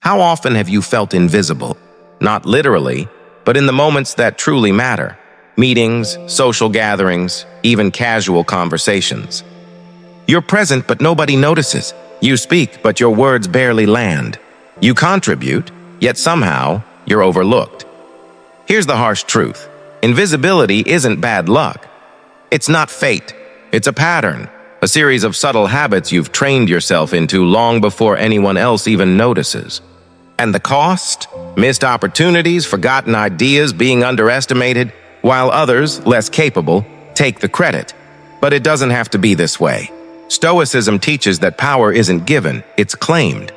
How often have you felt invisible? Not literally, but in the moments that truly matter. Meetings, social gatherings, even casual conversations. You're present, but nobody notices. You speak, but your words barely land. You contribute, yet somehow you're overlooked. Here's the harsh truth. Invisibility isn't bad luck. It's not fate. It's a pattern, a series of subtle habits you've trained yourself into long before anyone else even notices. And the cost? Missed opportunities, forgotten ideas, being underestimated, while others, less capable, take the credit. But it doesn't have to be this way. Stoicism teaches that power isn't given, it's claimed.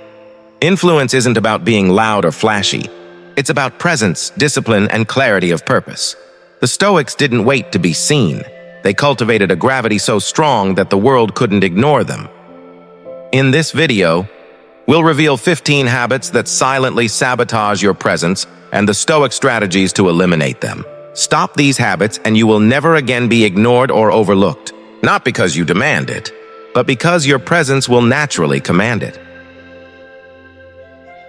Influence isn't about being loud or flashy. It's about presence, discipline, and clarity of purpose. The Stoics didn't wait to be seen. They cultivated a gravity so strong that the world couldn't ignore them. In this video, we'll reveal 15 habits that silently sabotage your presence and the Stoic strategies to eliminate them. Stop these habits and you will never again be ignored or overlooked. Not because you demand it, but because your presence will naturally command it.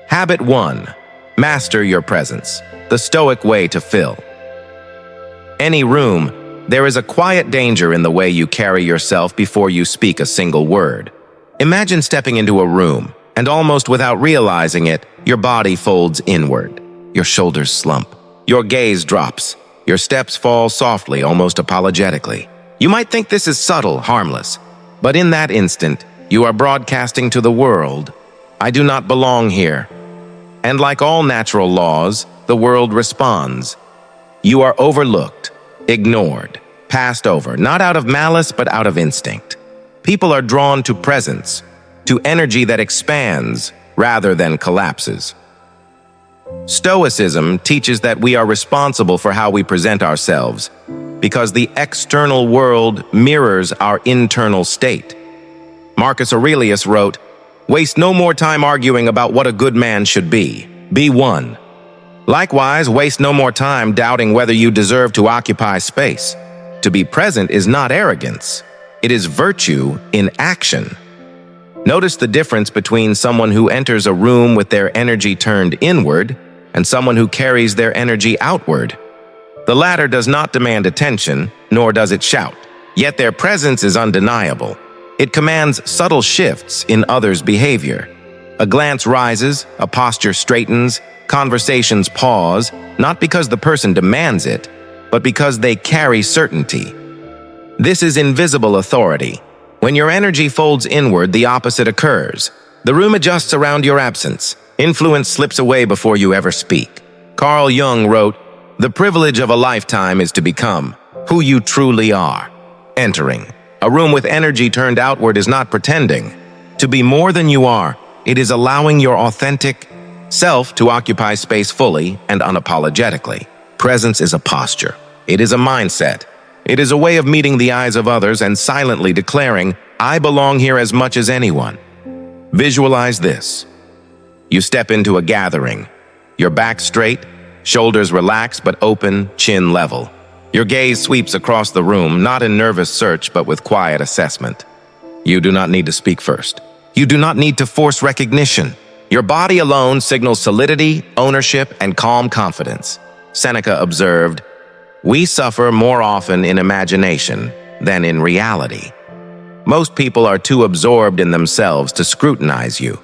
Habit 1. Master your presence. The Stoic way to fill. Any room, there is a quiet danger in the way you carry yourself before you speak a single word. Imagine stepping into a room, and almost without realizing it, your body folds inward. Your shoulders slump. Your gaze drops. Your steps fall softly, almost apologetically. You might think this is subtle, harmless, but in that instant, you are broadcasting to the world, I do not belong here. And like all natural laws, the world responds. You are overlooked, ignored, passed over, not out of malice, but out of instinct. People are drawn to presence, to energy that expands rather than collapses. Stoicism teaches that we are responsible for how we present ourselves, because the external world mirrors our internal state. Marcus Aurelius wrote, "Waste no more time arguing about what a good man should be. Be one. Likewise, waste no more time doubting whether you deserve to occupy space. To be present is not arrogance. It is virtue in action." Notice the difference between someone who enters a room with their energy turned inward and someone who carries their energy outward. The latter does not demand attention, nor does it shout. Yet their presence is undeniable. It commands subtle shifts in others' behavior. A glance rises, a posture straightens, conversations pause, not because the person demands it, but because they carry certainty. This is invisible authority. When your energy folds inward, the opposite occurs. The room adjusts around your absence. Influence slips away before you ever speak. Carl Jung wrote, "The privilege of a lifetime is to become who you truly are." Entering a room with energy turned outward is not pretending. To be more than you are, it is allowing your authentic self to occupy space fully and unapologetically. Presence is a posture. It is a mindset. It is a way of meeting the eyes of others and silently declaring, "I belong here as much as anyone." Visualize this. You step into a gathering. Your back straight, shoulders relaxed but open, chin level. Your gaze sweeps across the room, not in nervous search but with quiet assessment. You do not need to speak first. You do not need to force recognition. Your body alone signals solidity, ownership, and calm confidence. Seneca observed, "We suffer more often in imagination than in reality." Most people are too absorbed in themselves to scrutinize you.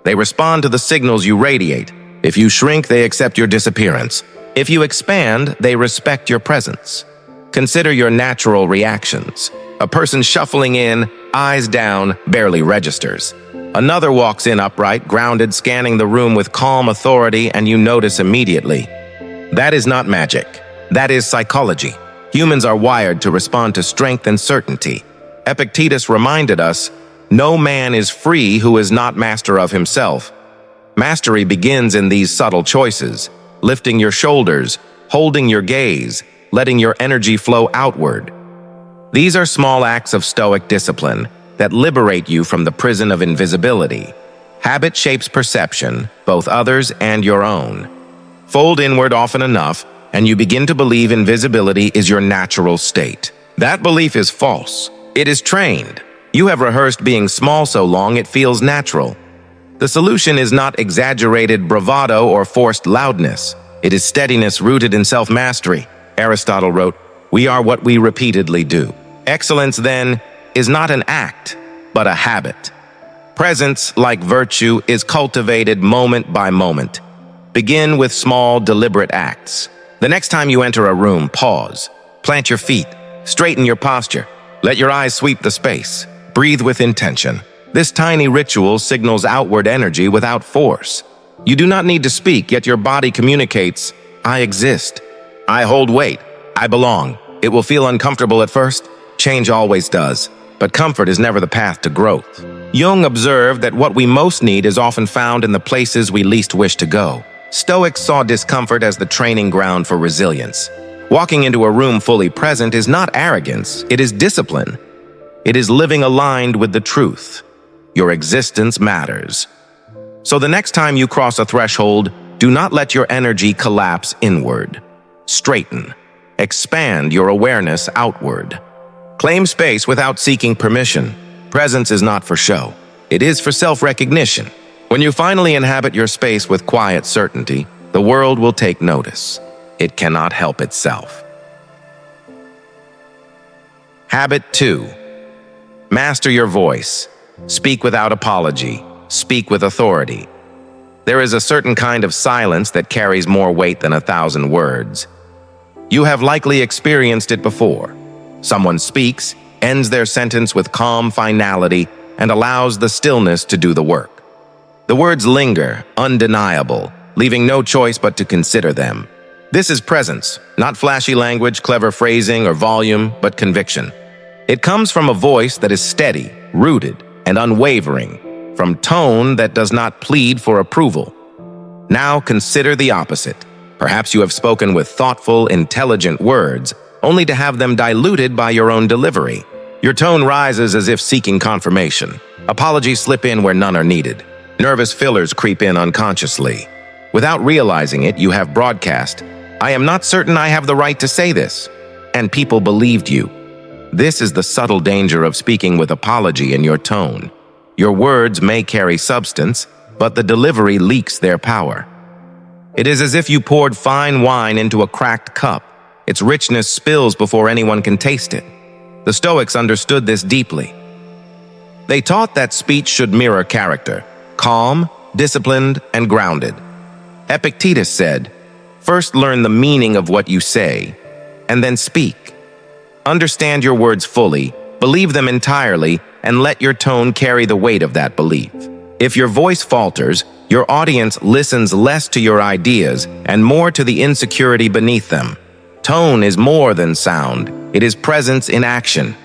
They respond to the signals you radiate. If you shrink, they accept your disappearance. If you expand, they respect your presence. Consider your natural reactions. A person shuffling in, eyes down, barely registers. Another walks in upright, grounded, scanning the room with calm authority, and you notice immediately. That is not magic. That is psychology. Humans are wired to respond to strength and certainty. Epictetus reminded us, "No man is free who is not master of himself." Mastery begins in these subtle choices, lifting your shoulders, holding your gaze, letting your energy flow outward. These are small acts of Stoic discipline that liberate you from the prison of invisibility. Habit shapes perception, both others and your own. Fold inward often enough, and you begin to believe invisibility is your natural state. That belief is false. It is trained. You have rehearsed being small so long it feels natural. The solution is not exaggerated bravado or forced loudness. It is steadiness rooted in self-mastery. Aristotle wrote, "We are what we repeatedly do." Excellence, then, is not an act, but a habit. Presence, like virtue, is cultivated moment by moment. Begin with small, deliberate acts. The next time you enter a room, pause. Plant your feet. Straighten your posture. Let your eyes sweep the space. Breathe with intention. This tiny ritual signals outward energy without force. You do not need to speak, yet your body communicates, "I exist. I hold weight. I belong." It will feel uncomfortable at first. Change always does. But comfort is never the path to growth. Jung observed that what we most need is often found in the places we least wish to go. Stoics saw discomfort as the training ground for resilience. Walking into a room fully present is not arrogance, it is discipline. It is living aligned with the truth. Your existence matters. So the next time you cross a threshold, do not let your energy collapse inward. Straighten. Expand your awareness outward. Claim space without seeking permission. Presence is not for show. It is for self-recognition. When you finally inhabit your space with quiet certainty, the world will take notice. It cannot help itself. Habit 2. Master your voice. Speak without apology. Speak with authority. There is a certain kind of silence that carries more weight than 1,000 words. You have likely experienced it before. Someone speaks, ends their sentence with calm finality, and allows the stillness to do the work. The words linger, undeniable, leaving no choice but to consider them. This is presence, not flashy language, clever phrasing, or volume, but conviction. It comes from a voice that is steady, rooted, and unwavering, from tone that does not plead for approval. Now consider the opposite. Perhaps you have spoken with thoughtful, intelligent words, only to have them diluted by your own delivery. Your tone rises as if seeking confirmation. Apologies slip in where none are needed. Nervous fillers creep in unconsciously. Without realizing it, you have broadcast, "I am not certain I have the right to say this," and people believed you. This is the subtle danger of speaking with apology in your tone. Your words may carry substance, but the delivery leaks their power. It is as if you poured fine wine into a cracked cup. Its richness spills before anyone can taste it. The Stoics understood this deeply. They taught that speech should mirror character, calm, disciplined, and grounded. Epictetus said, "First learn the meaning of what you say, and then speak. Understand your words fully, believe them entirely, and let your tone carry the weight of that belief. If your voice falters, your audience listens less to your ideas and more to the insecurity beneath them. Tone is more than sound. It is presence in action.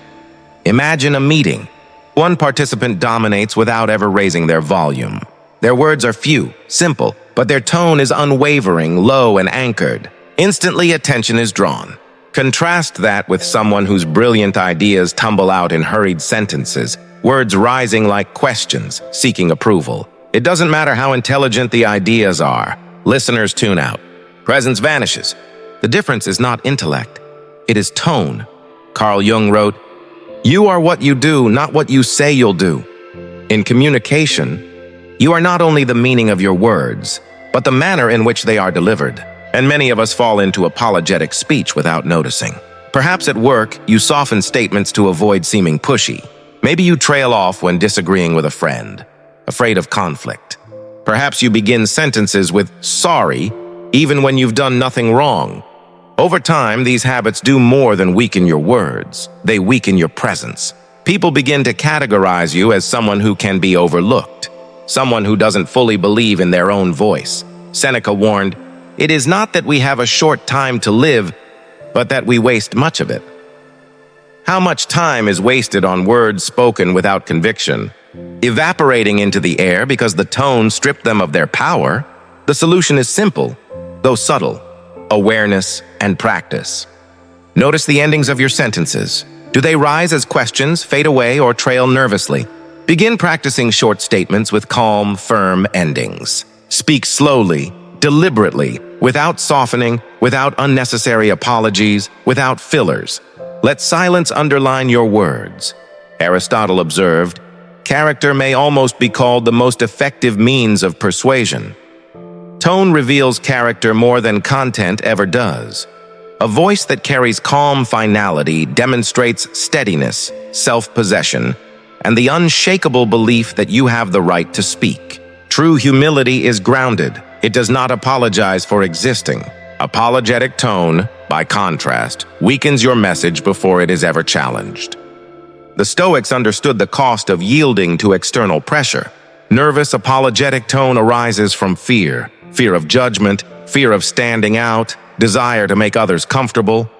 Imagine a meeting. One participant dominates without ever raising their volume. Their words are few, simple, but their tone is unwavering, low, and anchored. Instantly, attention is drawn. Contrast that with someone whose brilliant ideas tumble out in hurried sentences, words rising like questions, seeking approval. It doesn't matter how intelligent the ideas are. Listeners tune out. Presence vanishes. The difference is not intellect. It is tone. Carl Jung wrote, "You are what you do, not what you say you'll do." In communication, you are not only the meaning of your words, but the manner in which they are delivered. And many of us fall into apologetic speech without noticing. Perhaps at work, you soften statements to avoid seeming pushy. Maybe you trail off when disagreeing with a friend, afraid of conflict. Perhaps you begin sentences with "sorry," even when you've done nothing wrong. Over time, these habits do more than weaken your words. They weaken your presence. People begin to categorize you as someone who can be overlooked, someone who doesn't fully believe in their own voice. Seneca warned, "It is not that we have a short time to live, but that we waste much of it." How much time is wasted on words spoken without conviction, evaporating into the air because the tone stripped them of their power? The solution is simple, though subtle: awareness and practice. Notice the endings of your sentences. Do they rise as questions, fade away, or trail nervously? Begin practicing short statements with calm, firm endings. Speak slowly, deliberately, without softening, without unnecessary apologies, without fillers. Let silence underline your words. Aristotle observed, character may almost be called the most effective means of persuasion. Tone reveals character more than content ever does. A voice that carries calm finality demonstrates steadiness, self-possession, and the unshakable belief that you have the right to speak. True humility is grounded. It does not apologize for existing. Apologetic tone, by contrast, weakens your message before it is ever challenged. The Stoics understood the cost of yielding to external pressure. Nervous, apologetic tone arises from fear of judgment, fear of standing out, desire to make others comfortable.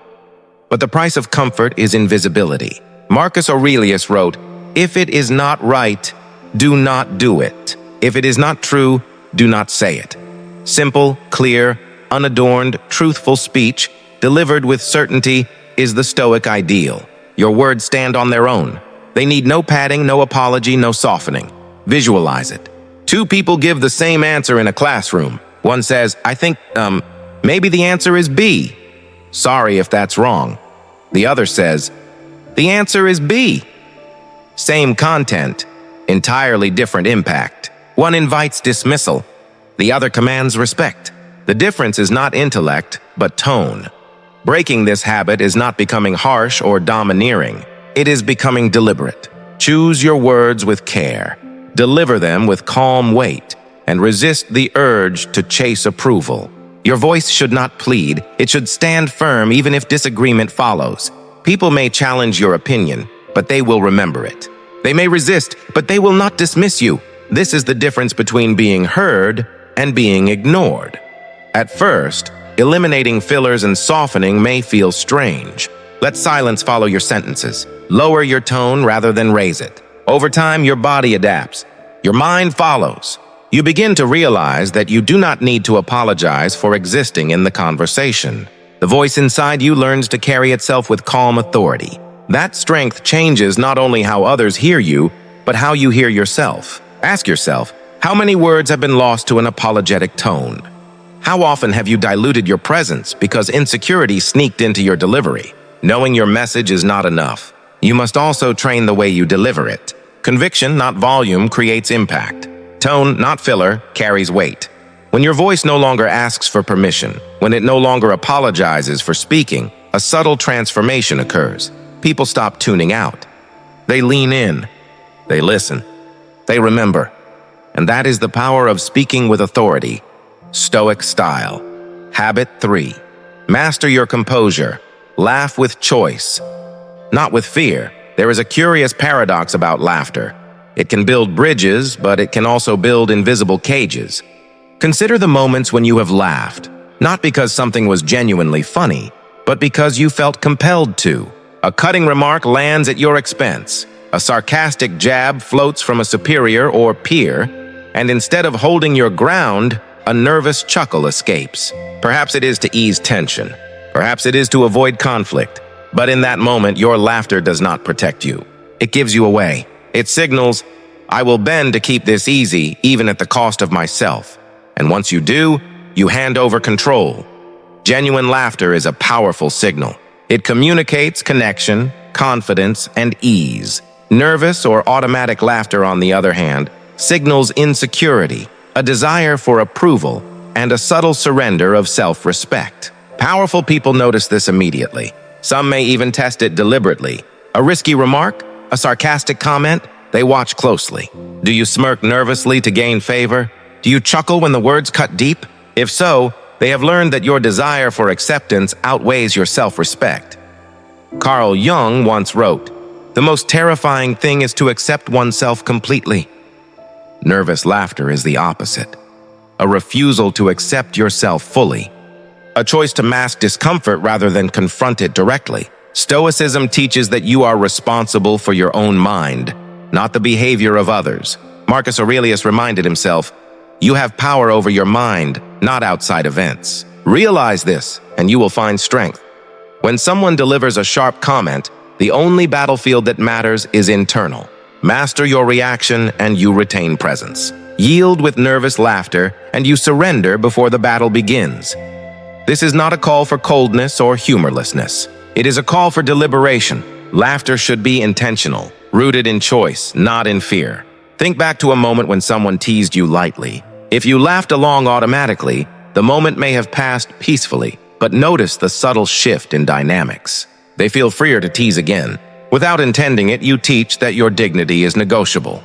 But the price of comfort is invisibility. Marcus Aurelius wrote, "If it is not right, do not do it. If it is not true, do not say it." Simple, clear, unadorned, truthful speech, delivered with certainty, is the Stoic ideal. Your words stand on their own. They need no padding, no apology, no softening. Visualize it. Two people give the same answer in a classroom. One says, "I think, maybe the answer is B. Sorry if that's wrong." The other says, "The answer is B." Same content, entirely different impact. One invites dismissal. The other commands respect. The difference is not intellect, but tone. Breaking this habit is not becoming harsh or domineering. It is becoming deliberate. Choose your words with care. Deliver them with calm weight, and resist the urge to chase approval. Your voice should not plead. It should stand firm even if disagreement follows. People may challenge your opinion, but they will remember it. They may resist, but they will not dismiss you. This is the difference between being heard and being ignored. At first, eliminating fillers and softening may feel strange. Let silence follow your sentences. Lower your tone rather than raise it. Over time, your body adapts. Your mind follows. You begin to realize that you do not need to apologize for existing in the conversation. The voice inside you learns to carry itself with calm authority. That strength changes not only how others hear you, but how you hear yourself. Ask yourself, how many words have been lost to an apologetic tone? How often have you diluted your presence because insecurity sneaked into your delivery? Knowing your message is not enough. You must also train the way you deliver it. Conviction, not volume, creates impact. Tone, not filler, carries weight. When your voice no longer asks for permission, when it no longer apologizes for speaking, a subtle transformation occurs. People stop tuning out. They lean in. They listen. They remember. And that is the power of speaking with authority. Stoic style. Habit 3. Master your composure. Laugh with choice, not with fear. There is a curious paradox about laughter. It can build bridges, but it can also build invisible cages. Consider the moments when you have laughed, not because something was genuinely funny, but because you felt compelled to. A cutting remark lands at your expense. A sarcastic jab floats from a superior or peer, and instead of holding your ground, a nervous chuckle escapes. Perhaps it is to ease tension. Perhaps it is to avoid conflict. But in that moment, your laughter does not protect you. It gives you away. It signals, I will bend to keep this easy, even at the cost of myself. And once you do, you hand over control. Genuine laughter is a powerful signal. It communicates connection, confidence, and ease. Nervous or automatic laughter, on the other hand, signals insecurity, a desire for approval, and a subtle surrender of self-respect. Powerful people notice this immediately. Some may even test it deliberately. A risky remark, a sarcastic comment, they watch closely. Do you smirk nervously to gain favor? Do you chuckle when the words cut deep? If so, they have learned that your desire for acceptance outweighs your self-respect. Carl Jung once wrote, "The most terrifying thing is to accept oneself completely." Nervous laughter is the opposite. A refusal to accept yourself fully. A choice to mask discomfort rather than confront it directly. Stoicism teaches that you are responsible for your own mind, not the behavior of others. Marcus Aurelius reminded himself, you have power over your mind, not outside events. Realize this, and you will find strength. When someone delivers a sharp comment, the only battlefield that matters is internal. Master your reaction, and you retain presence. Yield with nervous laughter, and you surrender before the battle begins. This is not a call for coldness or humorlessness. It is a call for deliberation. Laughter should be intentional. rooted in choice, not in fear. Think back to a moment when someone teased you lightly. If you laughed along automatically, the moment may have passed peacefully, but notice the subtle shift in dynamics. They feel freer to tease again. Without intending it, you teach that your dignity is negotiable.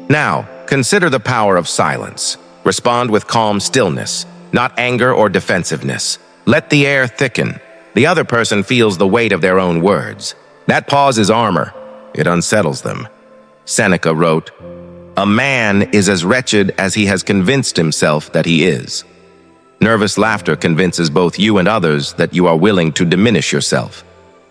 Now, consider the power of silence. Respond with calm stillness, not anger or defensiveness. Let the air thicken. The other person feels the weight of their own words. That pause is armor. It unsettles them. Seneca wrote, "A man is as wretched as he has convinced himself that he is." Nervous laughter convinces both you and others that you are willing to diminish yourself.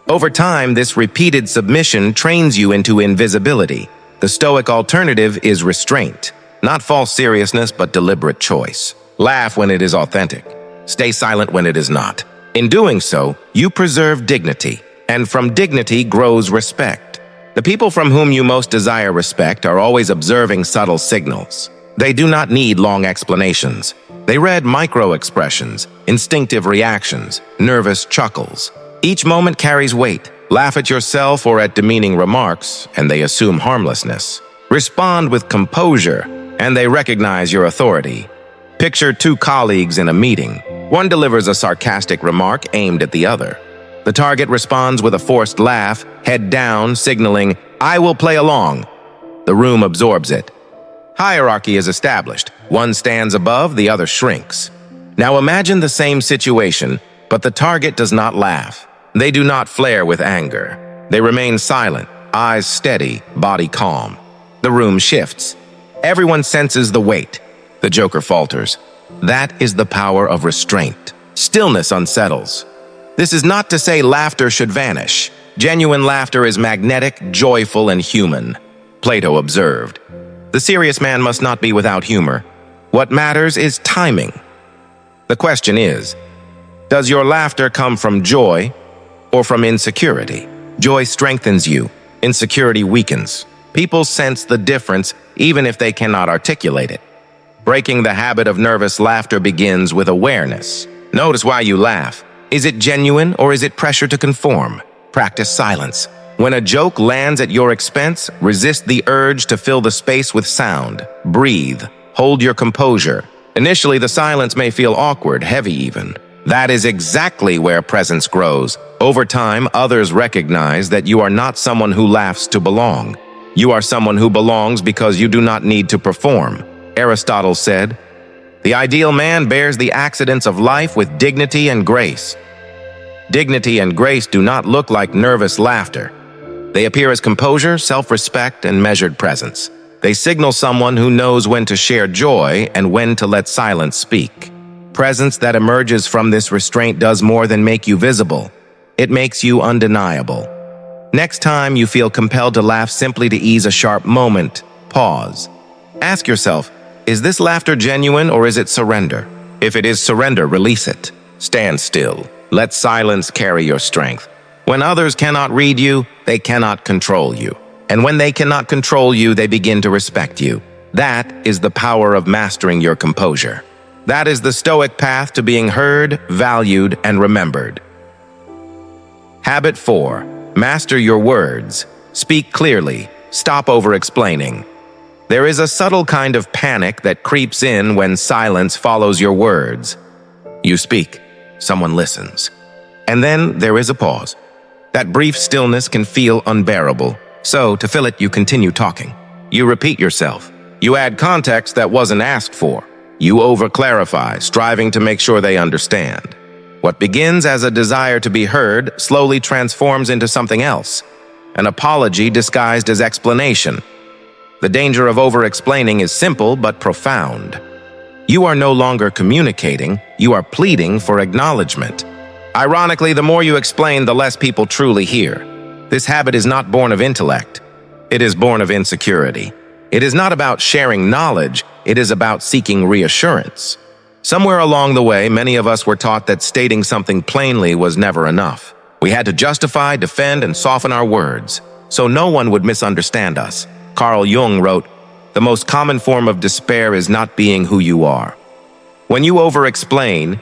Over time, this repeated submission trains you into invisibility. The Stoic alternative is restraint, not false seriousness, but deliberate choice. Laugh when it is authentic. Stay silent when it is not. In doing so, you preserve dignity, and from dignity grows respect. The people from whom you most desire respect are always observing subtle signals. They do not need long explanations. They read micro-expressions, instinctive reactions, nervous chuckles. Each moment carries weight. Laugh at yourself or at demeaning remarks, and they assume harmlessness. Respond with composure, and they recognize your authority. Picture two colleagues in a meeting. One delivers a sarcastic remark aimed at the other. The target responds with a forced laugh, head down, signaling, "I will play along." The room absorbs it. Hierarchy is established. One stands above, the other shrinks. Now imagine the same situation, but the target does not laugh. They do not flare with anger. They remain silent, eyes steady, body calm. The room shifts. Everyone senses the weight. The joker falters. That is the power of restraint. Stillness unsettles. This is not to say laughter should vanish. Genuine laughter is magnetic, joyful, and human. Plato observed, "The serious man must not be without humor. What matters is timing." The question is, does your laughter come from joy or from insecurity? Joy strengthens you. Insecurity weakens. People sense the difference even if they cannot articulate it. Breaking the habit of nervous laughter begins with awareness. Notice why you laugh. Is it genuine or is it pressure to conform? Practice silence. When a joke lands at your expense, resist the urge to fill the space with sound. Breathe. Hold your composure. Initially, the silence may feel awkward, heavy even. That is exactly where presence grows. Over time, others recognize that you are not someone who laughs to belong. You are someone who belongs because you do not need to perform. Aristotle said, "The ideal man bears the accidents of life with dignity and grace." Dignity and grace do not look like nervous laughter. They appear as composure, self-respect, and measured presence. They signal someone who knows when to share joy and when to let silence speak. Presence that emerges from this restraint does more than make you visible. It makes you undeniable. Next time you feel compelled to laugh simply to ease a sharp moment, pause. Ask yourself, is this laughter genuine or is it surrender? If it is surrender, release it. Stand still. Let silence carry your strength. When others cannot read you, they cannot control you. And when they cannot control you, they begin to respect you. That is the power of mastering your composure. That is the Stoic path to being heard, valued, and remembered. Habit 4. Master your words. Speak clearly. Stop over-explaining. There is a subtle kind of panic that creeps in when silence follows your words. You speak. Someone listens. And then there is a pause. That brief stillness can feel unbearable. So, to fill it, you continue talking. You repeat yourself. You add context that wasn't asked for. You over-clarify, striving to make sure they understand. What begins as a desire to be heard slowly transforms into something else. An apology disguised as explanation. The danger of over-explaining is simple but profound. You are no longer communicating, you are pleading for acknowledgement. Ironically, the more you explain, the less people truly hear. This habit is not born of intellect. It is born of insecurity. It is not about sharing knowledge, it is about seeking reassurance. Somewhere along the way, many of us were taught that stating something plainly was never enough. We had to justify, defend, and soften our words, so no one would misunderstand us. Carl Jung wrote, "The most common form of despair is not being who you are." When you over-explain,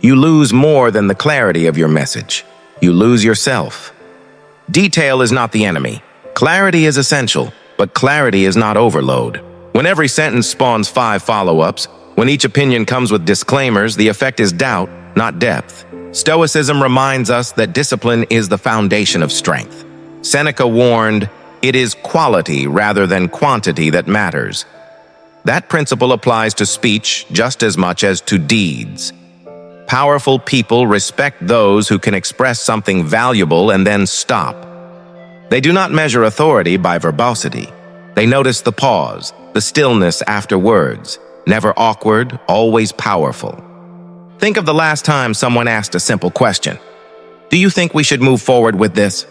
you lose more than the clarity of your message. You lose yourself. Detail is not the enemy. Clarity is essential, but clarity is not overload. When every sentence spawns 5 follow-ups, when each opinion comes with disclaimers, the effect is doubt, not depth. Stoicism reminds us that discipline is the foundation of strength. Seneca warned, "It is quality rather than quantity that matters." That principle applies to speech just as much as to deeds. Powerful people respect those who can express something valuable and then stop. They do not measure authority by verbosity. They notice the pause, the stillness after words, never awkward, always powerful. Think of the last time someone asked a simple question. Do you think we should move forward with this?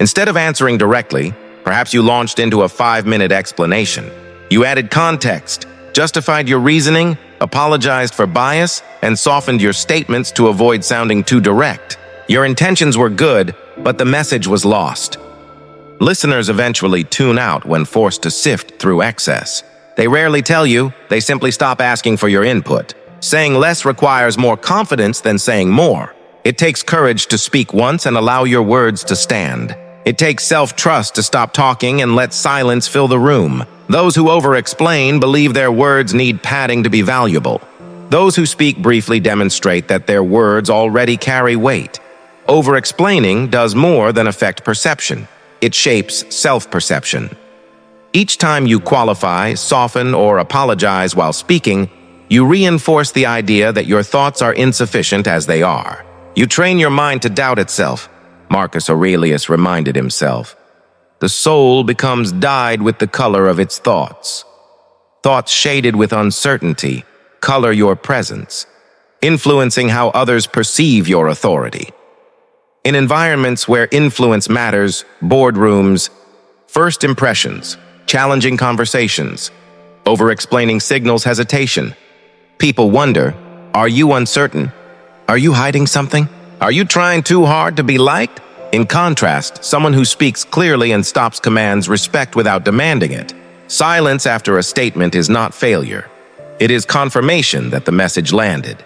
Instead of answering directly, perhaps you launched into a 5-minute explanation. You added context, justified your reasoning, apologized for bias, and softened your statements to avoid sounding too direct. Your intentions were good, but the message was lost. Listeners eventually tune out when forced to sift through excess. They rarely tell you, they simply stop asking for your input. Saying less requires more confidence than saying more. It takes courage to speak once and allow your words to stand. It takes self-trust to stop talking and let silence fill the room. Those who over-explain believe their words need padding to be valuable. Those who speak briefly demonstrate that their words already carry weight. Over-explaining does more than affect perception. It shapes self-perception. Each time you qualify, soften, or apologize while speaking, you reinforce the idea that your thoughts are insufficient as they are. You train your mind to doubt itself. Marcus Aurelius reminded himself. The soul becomes dyed with the color of its thoughts. Thoughts shaded with uncertainty color your presence, influencing how others perceive your authority. In environments where influence matters, boardrooms, first impressions, challenging conversations, over-explaining signals hesitation. People wonder, are you uncertain? Are you hiding something? Are you trying too hard to be liked? In contrast, someone who speaks clearly and stops commands respect without demanding it. Silence after a statement is not failure. It is confirmation that the message landed.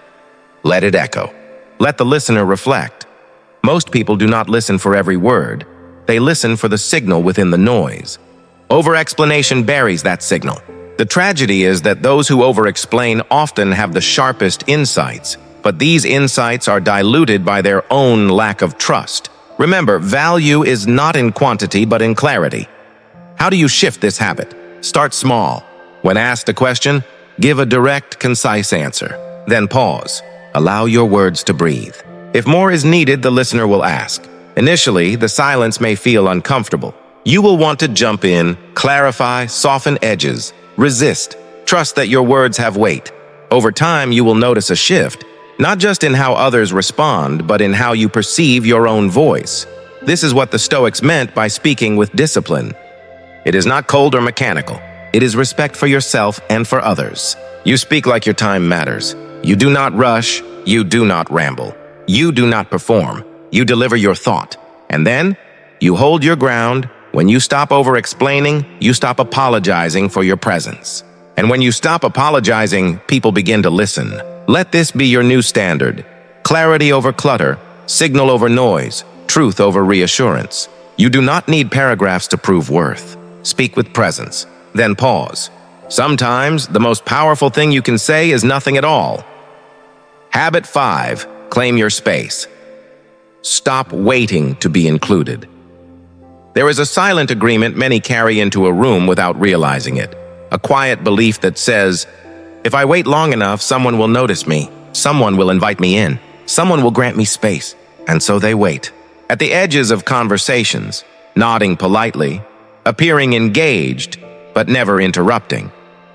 Let it echo. Let the listener reflect. Most people do not listen for every word. They listen for the signal within the noise. Over-explanation buries that signal. The tragedy is that those who over-explain often have the sharpest insights, but these insights are diluted by their own lack of trust. Remember, value is not in quantity but in clarity. How do you shift this habit? Start small. When asked a question, give a direct, concise answer. Then pause. Allow your words to breathe. If more is needed, the listener will ask. Initially, the silence may feel uncomfortable. You will want to jump in, clarify, soften edges, resist. Trust that your words have weight. Over time, you will notice a shift, not just in how others respond, but in how you perceive your own voice. This is what the Stoics meant by speaking with discipline. It is not cold or mechanical. It is respect for yourself and for others. You speak like your time matters. You do not rush. You do not ramble. You do not perform. You deliver your thought. And then, you hold your ground. When you stop over-explaining, you stop apologizing for your presence. And when you stop apologizing, people begin to listen. Let this be your new standard. Clarity over clutter, signal over noise, truth over reassurance. You do not need paragraphs to prove worth. Speak with presence, then pause. Sometimes, the most powerful thing you can say is nothing at all. Habit 5. Claim your space. Stop waiting to be included. There is a silent agreement many carry into a room without realizing it. A quiet belief that says, if I wait long enough, someone will notice me. Someone will invite me in. Someone will grant me space. And so they wait. At the edges of conversations, nodding politely, appearing engaged, but never interrupting,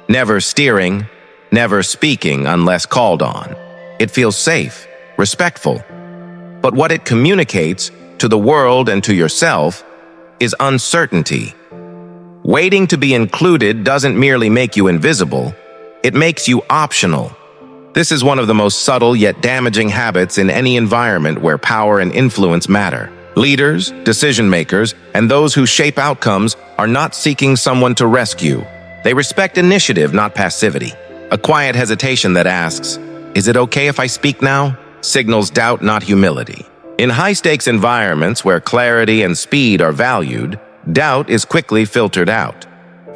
never steering, never speaking unless called on. It feels safe, respectful. But what it communicates to the world and to yourself is uncertainty. Waiting to be included doesn't merely make you invisible, it makes you optional. This is one of the most subtle yet damaging habits in any environment where power and influence matter. Leaders, decision-makers, and those who shape outcomes are not seeking someone to rescue. They respect initiative, not passivity. A quiet hesitation that asks, is it okay if I speak now? Signals doubt, not humility. In high-stakes environments where clarity and speed are valued, doubt is quickly filtered out.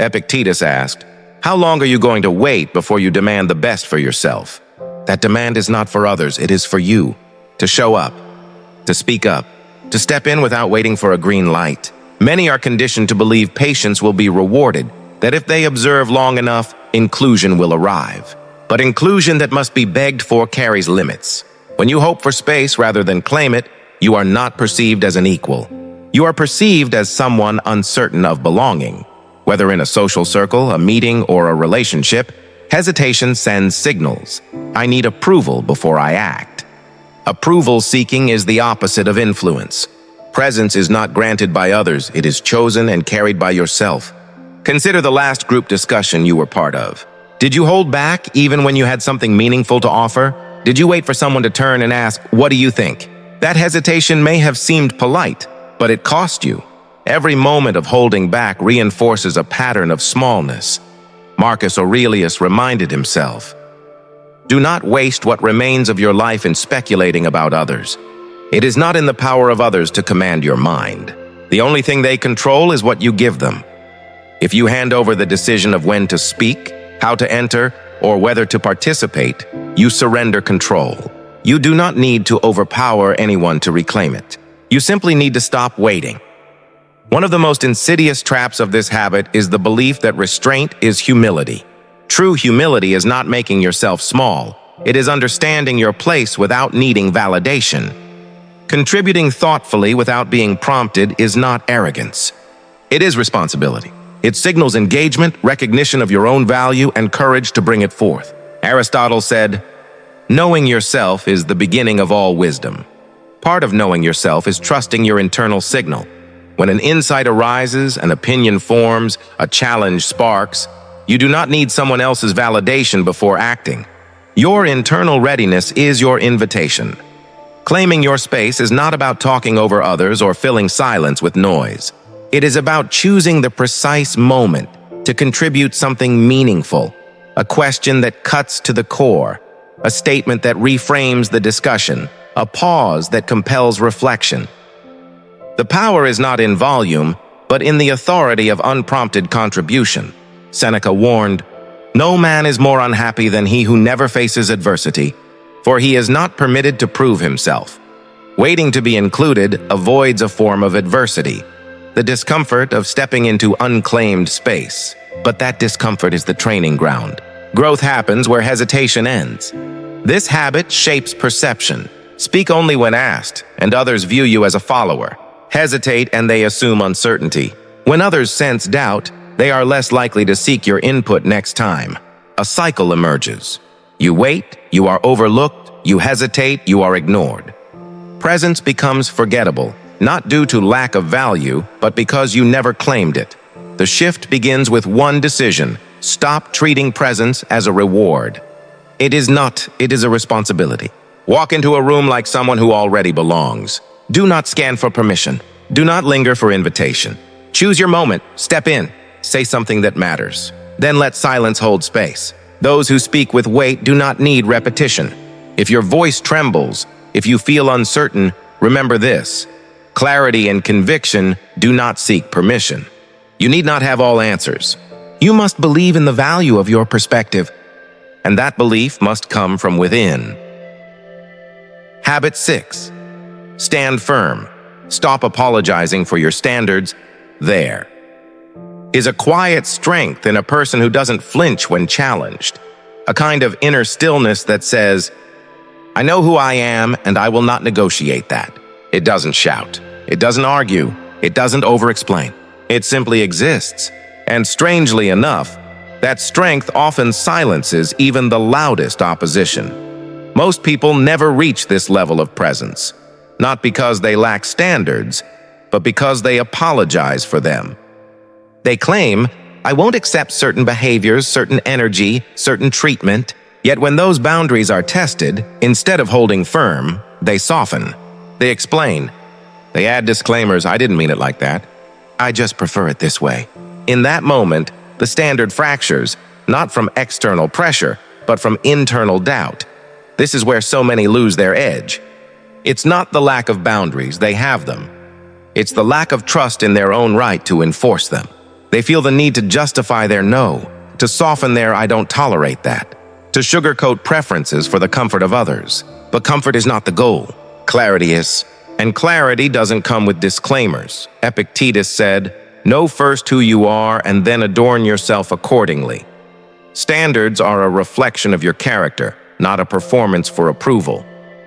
Epictetus asked, "How long are you going to wait before you demand the best for yourself?" That demand is not for others, it is for you. To show up, to speak up, to step in without waiting for a green light. Many are conditioned to believe patience will be rewarded, that if they observe long enough, inclusion will arrive. But inclusion that must be begged for carries limits. When you hope for space rather than claim it, you are not perceived as an equal. You are perceived as someone uncertain of belonging. Whether in a social circle, a meeting, or a relationship, hesitation sends signals. I need approval before I act. Approval seeking is the opposite of influence. Presence is not granted by others, it is chosen and carried by yourself. Consider the last group discussion you were part of. Did you hold back even when you had something meaningful to offer? Did you wait for someone to turn and ask, "What do you think?" That hesitation may have seemed polite, but it cost you. Every moment of holding back reinforces a pattern of smallness. Marcus Aurelius reminded himself, "Do not waste what remains of your life in speculating about others. It is not in the power of others to command your mind. The only thing they control is what you give them. If you hand over the decision of when to speak, how to enter, or whether to participate, you surrender control. You do not need to overpower anyone to reclaim it. You simply need to stop waiting." One of the most insidious traps of this habit is the belief that restraint is humility. True humility is not making yourself small. It is understanding your place without needing validation. Contributing thoughtfully without being prompted is not arrogance. It is responsibility. It signals engagement, recognition of your own value, and courage to bring it forth. Aristotle said, "Knowing yourself is the beginning of all wisdom." Part of knowing yourself is trusting your internal signal. When an insight arises, an opinion forms, a challenge sparks, you do not need someone else's validation before acting. Your internal readiness is your invitation. Claiming your space is not about talking over others or filling silence with noise. It is about choosing the precise moment to contribute something meaningful, a question that cuts to the core, a statement that reframes the discussion, a pause that compels reflection. The power is not in volume, but in the authority of unprompted contribution. Seneca warned, "No man is more unhappy than he who never faces adversity, for he is not permitted to prove himself." Waiting to be included avoids a form of adversity, the discomfort of stepping into unclaimed space. But that discomfort is the training ground. Growth happens where hesitation ends. This habit shapes perception. Speak only when asked, and others view you as a follower. Hesitate and they assume uncertainty. When others sense doubt, they are less likely to seek your input next time. A cycle emerges. You wait, you are overlooked, you hesitate, you are ignored. Presence becomes forgettable, not due to lack of value, but because you never claimed it. The shift begins with one decision: stop treating presence as a reward. It is a responsibility. Walk into a room like someone who already belongs. Do not scan for permission. Do not linger for invitation. Choose your moment, step in, say something that matters. Then let silence hold space. Those who speak with weight do not need repetition. If your voice trembles, if you feel uncertain, remember this: clarity and conviction do not seek permission. You need not have all answers. You must believe in the value of your perspective, and that belief must come from within. Habit 6. Stand firm. Stop apologizing for your standards. There is a quiet strength in a person who doesn't flinch when challenged. A kind of inner stillness that says, "I know who I am and I will not negotiate that." It doesn't shout. It doesn't argue. It doesn't over-explain. It simply exists. And strangely enough, that strength often silences even the loudest opposition. Most people never reach this level of presence, not because they lack standards, but because they apologize for them. They claim, "I won't accept certain behaviors, certain energy, certain treatment," yet when those boundaries are tested, instead of holding firm, they soften. They explain. They add disclaimers: "I didn't mean it like that. I just prefer it this way." In that moment, the standard fractures, not from external pressure, but from internal doubt. This is where so many lose their edge. It's not the lack of boundaries, they have them. It's the lack of trust in their own right to enforce them. They feel the need to justify their no, to soften their "I don't tolerate that," to sugarcoat preferences for the comfort of others. But comfort is not the goal. Clarity is. And clarity doesn't come with disclaimers. Epictetus said, "Know first who you are and then adorn yourself accordingly." Standards are a reflection of your character, not a performance for approval.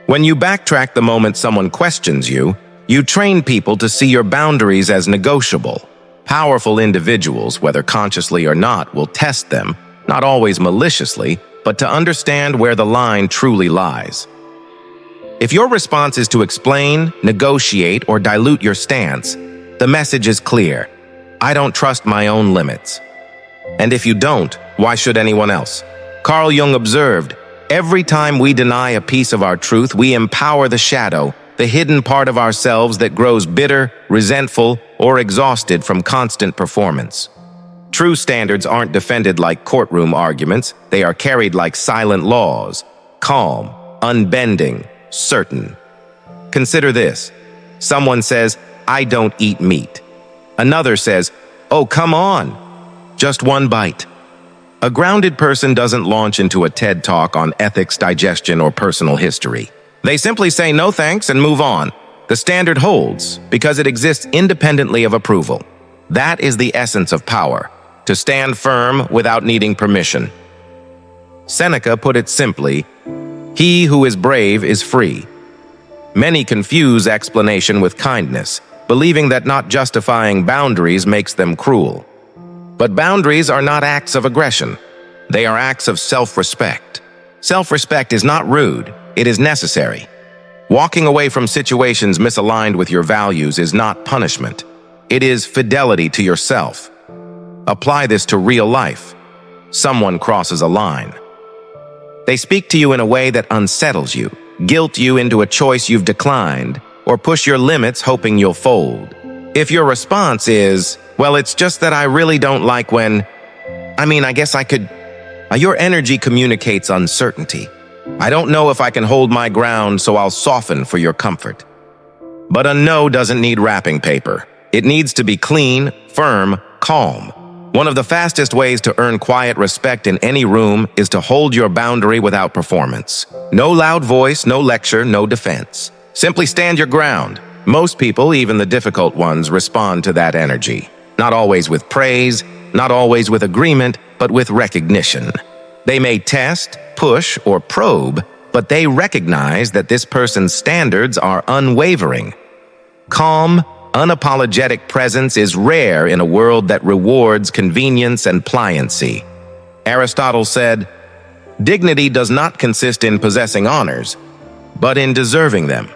When you backtrack the moment someone questions you, you train people to see your boundaries as negotiable. Powerful individuals, whether consciously or not, will test them, not always maliciously, but to understand where the line truly lies. If your response is to explain, negotiate, or dilute your stance, the message is clear. I don't trust my own limits. And if you don't, why should anyone else? Carl Jung observed, every time we deny a piece of our truth, we empower the shadow, the hidden part of ourselves that grows bitter, resentful, or exhausted from constant performance. True standards aren't defended like courtroom arguments, they are carried like silent laws, calm, unbending, certain. Consider this. Someone says, "I don't eat meat." Another says, "Oh, come on, just one bite." A grounded person doesn't launch into a TED Talk on ethics, digestion, or personal history. They simply say no thanks and move on. The standard holds because it exists independently of approval. That is the essence of power, to stand firm without needing permission. Seneca put it simply, "He who is brave is free." Many confuse explanation with kindness, believing that not justifying boundaries makes them cruel. But boundaries are not acts of aggression. They are acts of self-respect. Self-respect is not rude, it is necessary. Walking away from situations misaligned with your values is not punishment. It is fidelity to yourself. Apply this to real life. Someone crosses a line. They speak to you in a way that unsettles you, guilt you into a choice you've declined, or push your limits hoping you'll fold. If your response is, "Well, it's just that I really don't like when, I guess I could," your energy communicates uncertainty. "I don't know if I can hold my ground, so I'll soften for your comfort." But a no doesn't need wrapping paper. It needs to be clean, firm, calm. One of the fastest ways to earn quiet respect in any room is to hold your boundary without performance. No loud voice, no lecture, no defense. Simply stand your ground. Most people, even the difficult ones, respond to that energy. Not always with praise, not always with agreement, but with recognition. They may test, push, or probe, but they recognize that this person's standards are unwavering. Calm, unapologetic presence is rare in a world that rewards convenience and pliancy. Aristotle said, "Dignity does not consist in possessing honors, but in deserving them."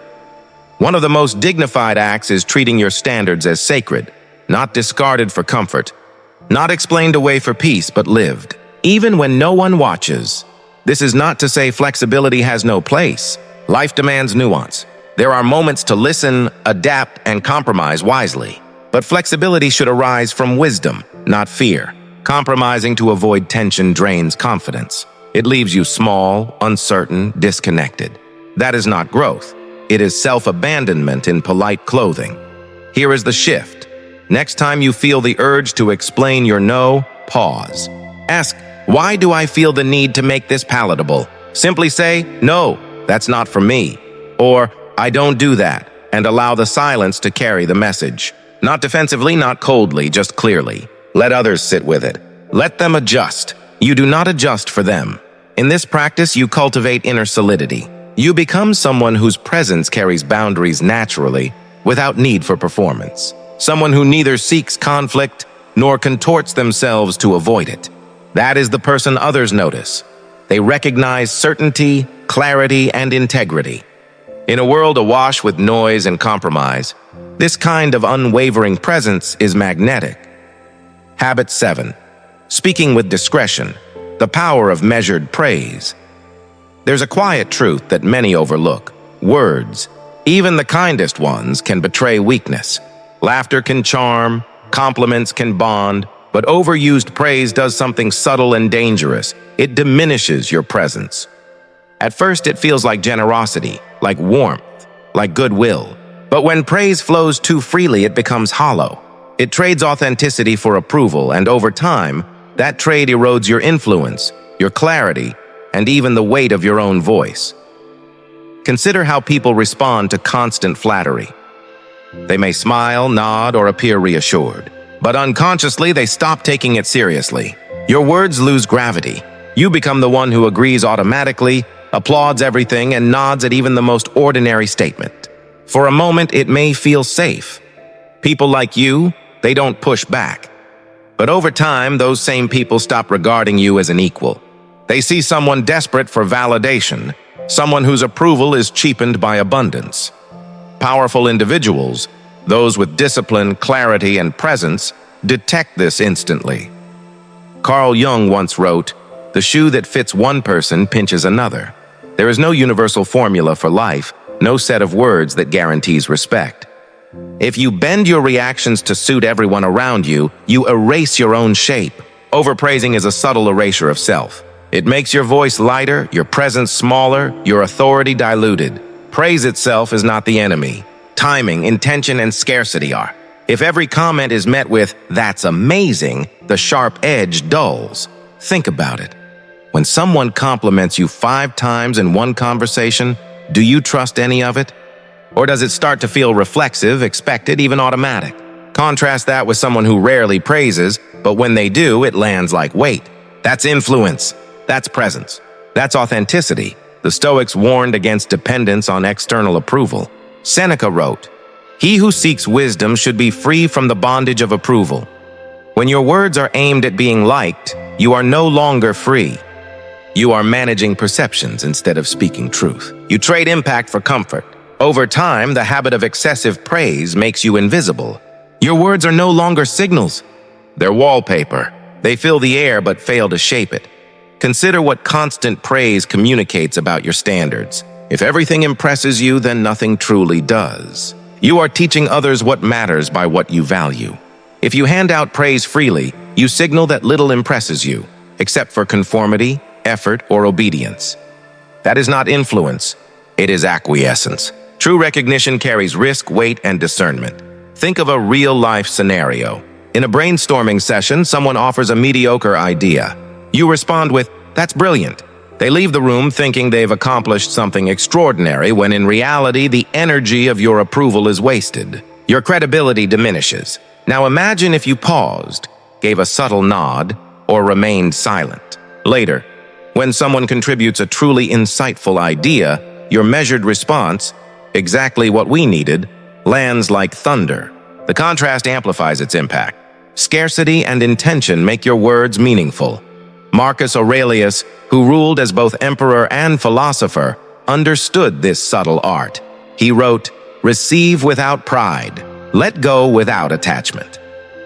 One of the most dignified acts is treating your standards as sacred, not discarded for comfort, not explained away for peace, but lived, even when no one watches. This is not to say flexibility has no place. Life demands nuance. There are moments to listen, adapt, and compromise wisely. But flexibility should arise from wisdom, not fear. Compromising to avoid tension drains confidence. It leaves you small, uncertain, disconnected. That is not growth. It is self-abandonment in polite clothing. Here is the shift. Next time you feel the urge to explain your no, pause. Ask, "Why do I feel the need to make this palatable?" Simply say, "No, that's not for me." Or, "I don't do that," and allow the silence to carry the message. Not defensively, not coldly, just clearly. Let others sit with it. Let them adjust. You do not adjust for them. In this practice, you cultivate inner solidity. You become someone whose presence carries boundaries naturally, without need for performance. Someone who neither seeks conflict nor contorts themselves to avoid it. That is the person others notice. They recognize certainty, clarity, and integrity. In a world awash with noise and compromise, this kind of unwavering presence is magnetic. Habit 7. Speaking with discretion. The power of measured praise. There's a quiet truth that many overlook. Words, even the kindest ones, can betray weakness. Laughter can charm, compliments can bond, but overused praise does something subtle and dangerous. It diminishes your presence. At first, it feels like generosity, like warmth, like goodwill. But when praise flows too freely, it becomes hollow. It trades authenticity for approval, and over time, that trade erodes your influence, your clarity, and even the weight of your own voice. Consider how people respond to constant flattery. They may smile, nod, or appear reassured, but unconsciously they stop taking it seriously. Your words lose gravity. You become the one who agrees automatically, applauds everything, and nods at even the most ordinary statement. For a moment, it may feel safe. People like you, they don't push back. But over time, those same people stop regarding you as an equal. They see someone desperate for validation, someone whose approval is cheapened by abundance. Powerful individuals, those with discipline, clarity, and presence, detect this instantly. Carl Jung once wrote, "The shoe that fits one person pinches another." There is no universal formula for life, no set of words that guarantees respect. If you bend your reactions to suit everyone around you, you erase your own shape. Overpraising is a subtle erasure of self. It makes your voice lighter, your presence smaller, your authority diluted. Praise itself is not the enemy. Timing, intention, and scarcity are. If every comment is met with, "That's amazing," the sharp edge dulls. Think about it. When someone compliments you 5 times in one conversation, do you trust any of it? Or does it start to feel reflexive, expected, even automatic? Contrast that with someone who rarely praises, but when they do, it lands like weight. That's influence. That's presence. That's authenticity. The Stoics warned against dependence on external approval. Seneca wrote, "He who seeks wisdom should be free from the bondage of approval." When your words are aimed at being liked, you are no longer free. You are managing perceptions instead of speaking truth. You trade impact for comfort. Over time, the habit of excessive praise makes you invisible. Your words are no longer signals. They're wallpaper. They fill the air but fail to shape it. Consider what constant praise communicates about your standards. If everything impresses you, then nothing truly does. You are teaching others what matters by what you value. If you hand out praise freely, you signal that little impresses you, except for conformity, effort, or obedience. That is not influence. It is acquiescence. True recognition carries risk, weight, and discernment. Think of a real-life scenario. In a brainstorming session, someone offers a mediocre idea. You respond with, "That's brilliant." They leave the room thinking they've accomplished something extraordinary, when in reality, the energy of your approval is wasted. Your credibility diminishes. Now imagine if you paused, gave a subtle nod, or remained silent. Later, when someone contributes a truly insightful idea, your measured response, "Exactly what we needed," lands like thunder. The contrast amplifies its impact. Scarcity and intention make your words meaningful. Marcus Aurelius, who ruled as both emperor and philosopher, understood this subtle art. He wrote, "Receive without pride, let go without attachment."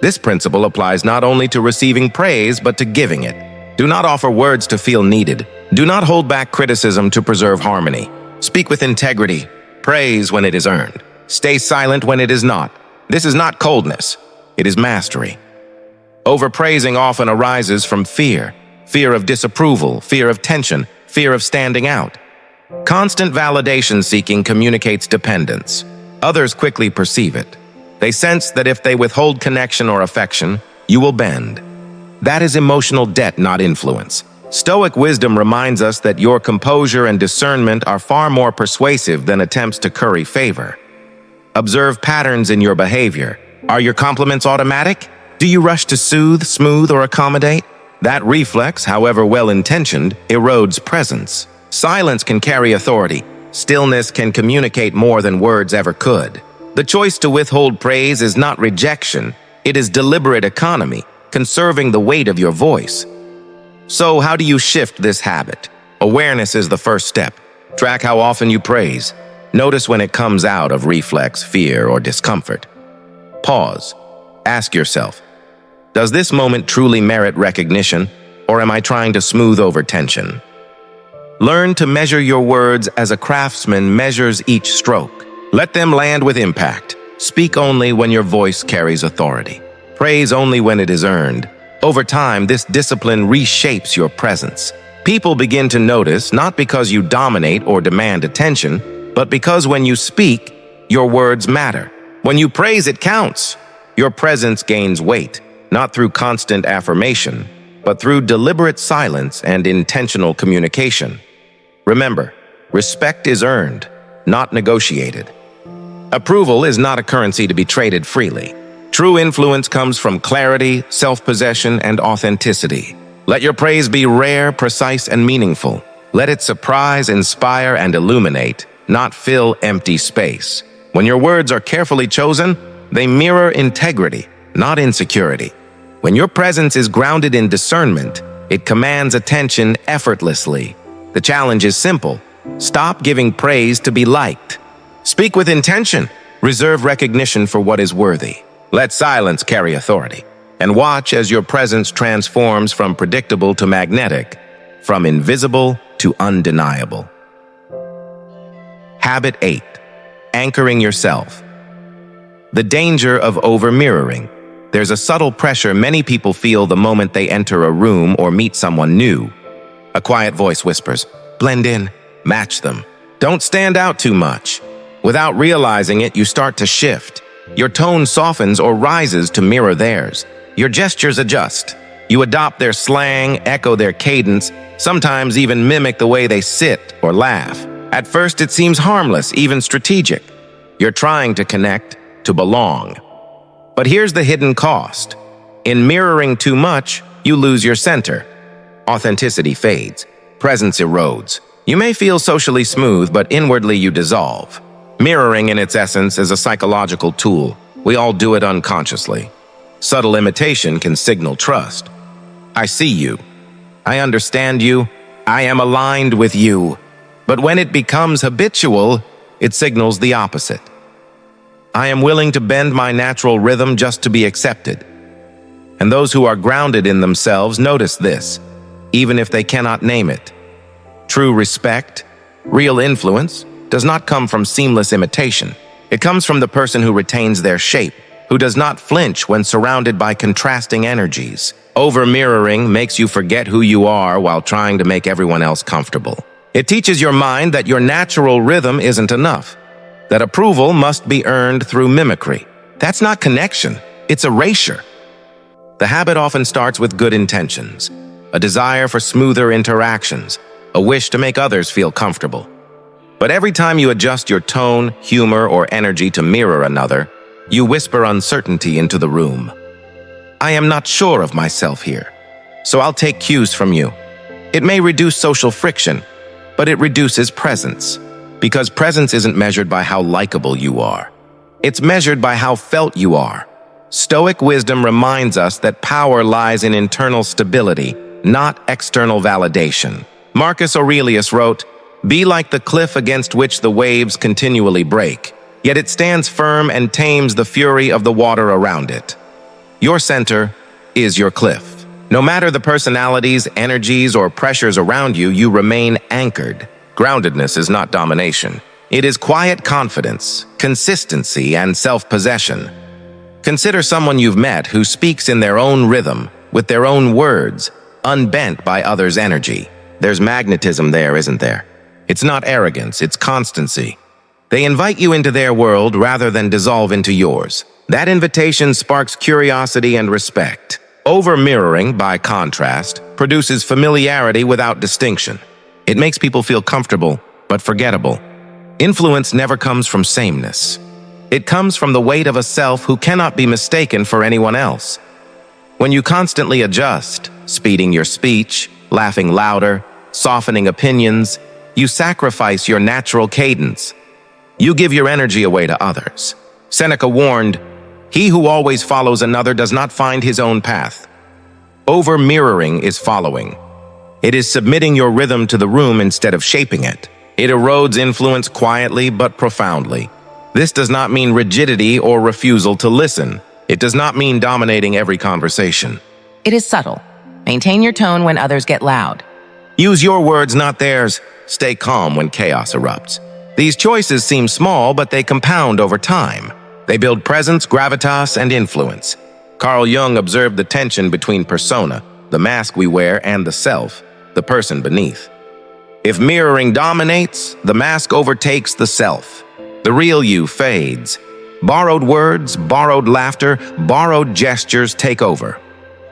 This principle applies not only to receiving praise, but to giving it. Do not offer words to feel needed. Do not hold back criticism to preserve harmony. Speak with integrity. Praise when it is earned. Stay silent when it is not. This is not coldness. It is mastery. Overpraising often arises from fear. Fear of disapproval, fear of tension, fear of standing out. Constant validation seeking communicates dependence. Others quickly perceive it. They sense that if they withhold connection or affection, you will bend. That is emotional debt, not influence. Stoic wisdom reminds us that your composure and discernment are far more persuasive than attempts to curry favor. Observe patterns in your behavior. Are your compliments automatic? Do you rush to soothe, smooth, or accommodate? That reflex, however well-intentioned, erodes presence. Silence can carry authority. Stillness can communicate more than words ever could. The choice to withhold praise is not rejection. It is deliberate economy, conserving the weight of your voice. So how do you shift this habit? Awareness is the first step. Track how often you praise. Notice when it comes out of reflex, fear, or discomfort. Pause. Ask yourself, does this moment truly merit recognition, or am I trying to smooth over tension? Learn to measure your words as a craftsman measures each stroke. Let them land with impact. Speak only when your voice carries authority. Praise only when it is earned. Over time, this discipline reshapes your presence. People begin to notice not because you dominate or demand attention, but because when you speak, your words matter. When you praise, it counts. Your presence gains weight, not through constant affirmation, but through deliberate silence and intentional communication. Remember, respect is earned, not negotiated. Approval is not a currency to be traded freely. True influence comes from clarity, self-possession, and authenticity. Let your praise be rare, precise, and meaningful. Let it surprise, inspire, and illuminate, not fill empty space. When your words are carefully chosen, they mirror integrity, not insecurity. When your presence is grounded in discernment, it commands attention effortlessly. The challenge is simple. Stop giving praise to be liked. Speak with intention. Reserve recognition for what is worthy. Let silence carry authority. And watch as your presence transforms from predictable to magnetic, from invisible to undeniable. Habit 8. Anchoring yourself. The danger of over-mirroring. There's a subtle pressure many people feel the moment they enter a room or meet someone new. A quiet voice whispers, "Blend in, match them. Don't stand out too much." Without realizing it, you start to shift. Your tone softens or rises to mirror theirs. Your gestures adjust. You adopt their slang, echo their cadence, sometimes even mimic the way they sit or laugh. At first, it seems harmless, even strategic. You're trying to connect, to belong. But here's the hidden cost. In mirroring too much, you lose your center. Authenticity fades. Presence erodes. You may feel socially smooth, but inwardly you dissolve. Mirroring, in its essence, is a psychological tool. We all do it unconsciously. Subtle imitation can signal trust. I see you. I understand you. I am aligned with you. But when it becomes habitual, it signals the opposite. I am willing to bend my natural rhythm just to be accepted. And those who are grounded in themselves notice this, even if they cannot name it. True respect, real influence, does not come from seamless imitation. It comes from the person who retains their shape, who does not flinch when surrounded by contrasting energies. Over-mirroring makes you forget who you are while trying to make everyone else comfortable. It teaches your mind that your natural rhythm isn't enough, that approval must be earned through mimicry. That's not connection, it's erasure. The habit often starts with good intentions, a desire for smoother interactions, a wish to make others feel comfortable. But every time you adjust your tone, humor, or energy to mirror another, you whisper uncertainty into the room. I am not sure of myself here, so I'll take cues from you. It may reduce social friction, but it reduces presence, because presence isn't measured by how likable you are. It's measured by how felt you are. Stoic wisdom reminds us that power lies in internal stability, not external validation. Marcus Aurelius wrote, "Be like the cliff against which the waves continually break, yet it stands firm and tames the fury of the water around it." Your center is your cliff. No matter the personalities, energies, or pressures around you, you remain anchored. Groundedness is not domination. It is quiet confidence, consistency, and self-possession. Consider someone you've met who speaks in their own rhythm, with their own words, unbent by others' energy. There's magnetism there, isn't there? It's not arrogance, it's constancy. They invite you into their world rather than dissolve into yours. That invitation sparks curiosity and respect. Over-mirroring, by contrast, produces familiarity without distinction. It makes people feel comfortable, but forgettable. Influence never comes from sameness. It comes from the weight of a self who cannot be mistaken for anyone else. When you constantly adjust, speeding your speech, laughing louder, softening opinions, you sacrifice your natural cadence. You give your energy away to others. Seneca warned, "He who always follows another does not find his own path." Over-mirroring is following. It is submitting your rhythm to the room instead of shaping it. It erodes influence quietly but profoundly. This does not mean rigidity or refusal to listen. It does not mean dominating every conversation. It is subtle. Maintain your tone when others get loud. Use your words, not theirs. Stay calm when chaos erupts. These choices seem small, but they compound over time. They build presence, gravitas, and influence. Carl Jung observed the tension between persona, the mask we wear, and the self, the person beneath. If mirroring dominates, the mask overtakes the self. The real you fades. Borrowed words, borrowed laughter, borrowed gestures take over.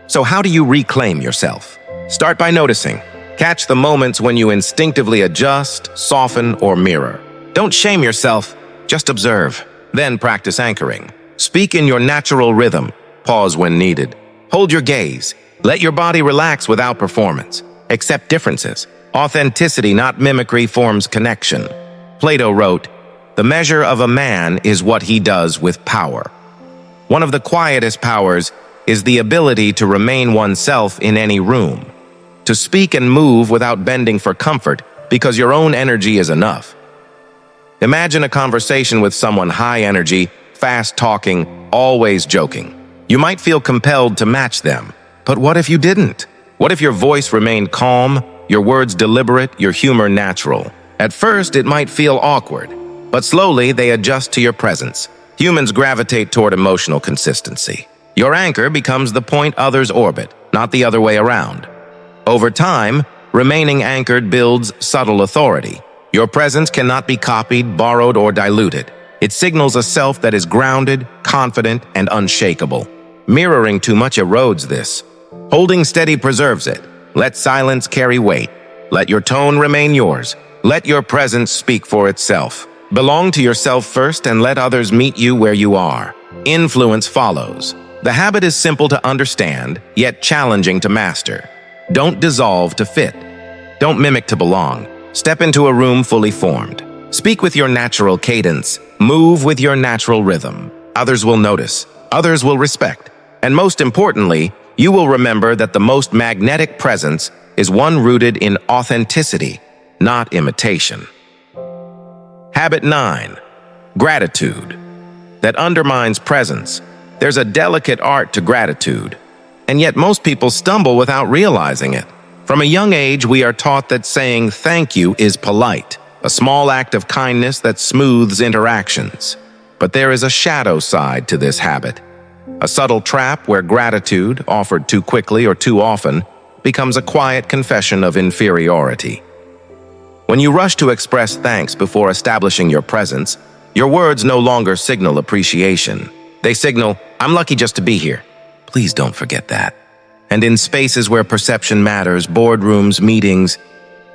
So how do you reclaim yourself? Start by noticing. Catch the moments when you instinctively adjust, soften, or mirror. Don't shame yourself, just observe. Then practice anchoring. Speak in your natural rhythm. Pause when needed. Hold your gaze. Let your body relax without performance. Accept differences. Authenticity, not mimicry, forms connection. Plato wrote, "The measure of a man is what he does with power." One of the quietest powers is the ability to remain oneself in any room. To speak and move without bending for comfort because your own energy is enough. Imagine a conversation with someone high energy, fast talking, always joking. You might feel compelled to match them. But what if you didn't? What if your voice remained calm, your words deliberate, your humor natural? At first, it might feel awkward, but slowly they adjust to your presence. Humans gravitate toward emotional consistency. Your anchor becomes the point others orbit, not the other way around. Over time, remaining anchored builds subtle authority. Your presence cannot be copied, borrowed, or diluted. It signals a self that is grounded, confident, and unshakable. Mirroring too much erodes this. Holding steady preserves it. Let silence carry weight. Let your tone remain yours. Let your presence speak for itself. Belong to yourself first and let others meet you where you are. Influence follows. The habit is simple to understand, yet challenging to master. Don't dissolve to fit. Don't mimic to belong. Step into a room fully formed. Speak with your natural cadence. Move with your natural rhythm. Others will notice. Others will respect. And most importantly, you will remember that the most magnetic presence is one rooted in authenticity, not imitation. Habit 9. Gratitude. That undermines presence. There's a delicate art to gratitude, and yet most people stumble without realizing it. From a young age, we are taught that saying thank you is polite, a small act of kindness that smooths interactions. But there is a shadow side to this habit. A subtle trap where gratitude, offered too quickly or too often, becomes a quiet confession of inferiority. When you rush to express thanks before establishing your presence, your words no longer signal appreciation. They signal, "I'm lucky just to be here. Please don't forget that." And in spaces where perception matters, boardrooms, meetings,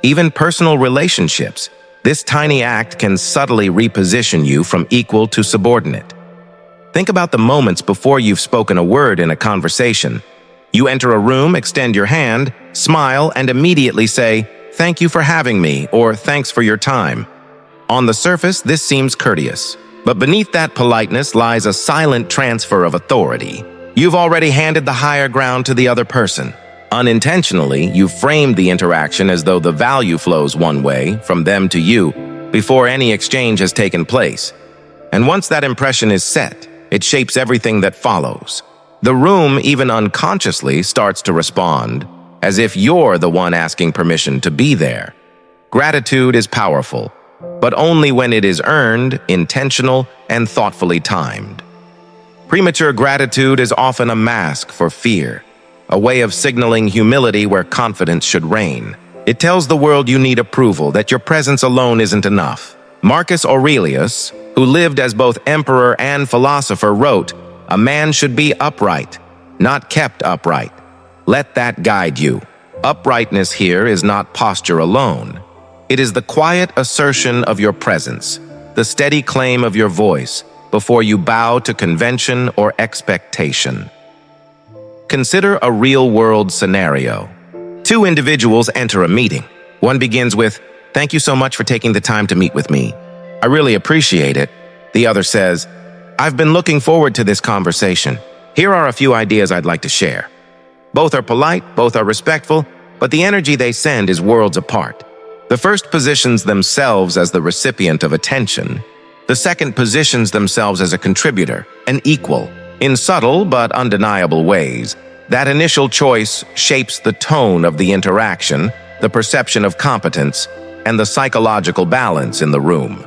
even personal relationships, this tiny act can subtly reposition you from equal to subordinate. Think about the moments before you've spoken a word in a conversation. You enter a room, extend your hand, smile, and immediately say, "Thank you for having me," or "Thanks for your time." On the surface, this seems courteous, but beneath that politeness lies a silent transfer of authority. You've already handed the higher ground to the other person. Unintentionally, you've framed the interaction as though the value flows one way, from them to you, before any exchange has taken place. And once that impression is set, it shapes everything that follows. The room, even unconsciously, starts to respond, as if you're the one asking permission to be there. Gratitude is powerful, but only when it is earned, intentional, and thoughtfully timed. Premature gratitude is often a mask for fear, a way of signaling humility where confidence should reign. It tells the world you need approval, that your presence alone isn't enough. Marcus Aurelius, who lived as both emperor and philosopher, wrote, "A man should be upright, not kept upright. Let that guide you." Uprightness here is not posture alone. It is the quiet assertion of your presence, the steady claim of your voice, before you bow to convention or expectation. Consider a real-world scenario. Two individuals enter a meeting. One begins with, "Thank you so much for taking the time to meet with me. I really appreciate it." The other says, "I've been looking forward to this conversation. Here are a few ideas I'd like to share." Both are polite, both are respectful, but the energy they send is worlds apart. The first positions themselves as the recipient of attention. The second positions themselves as a contributor, an equal. In subtle but undeniable ways, that initial choice shapes the tone of the interaction, the perception of competence, and the psychological balance in the room.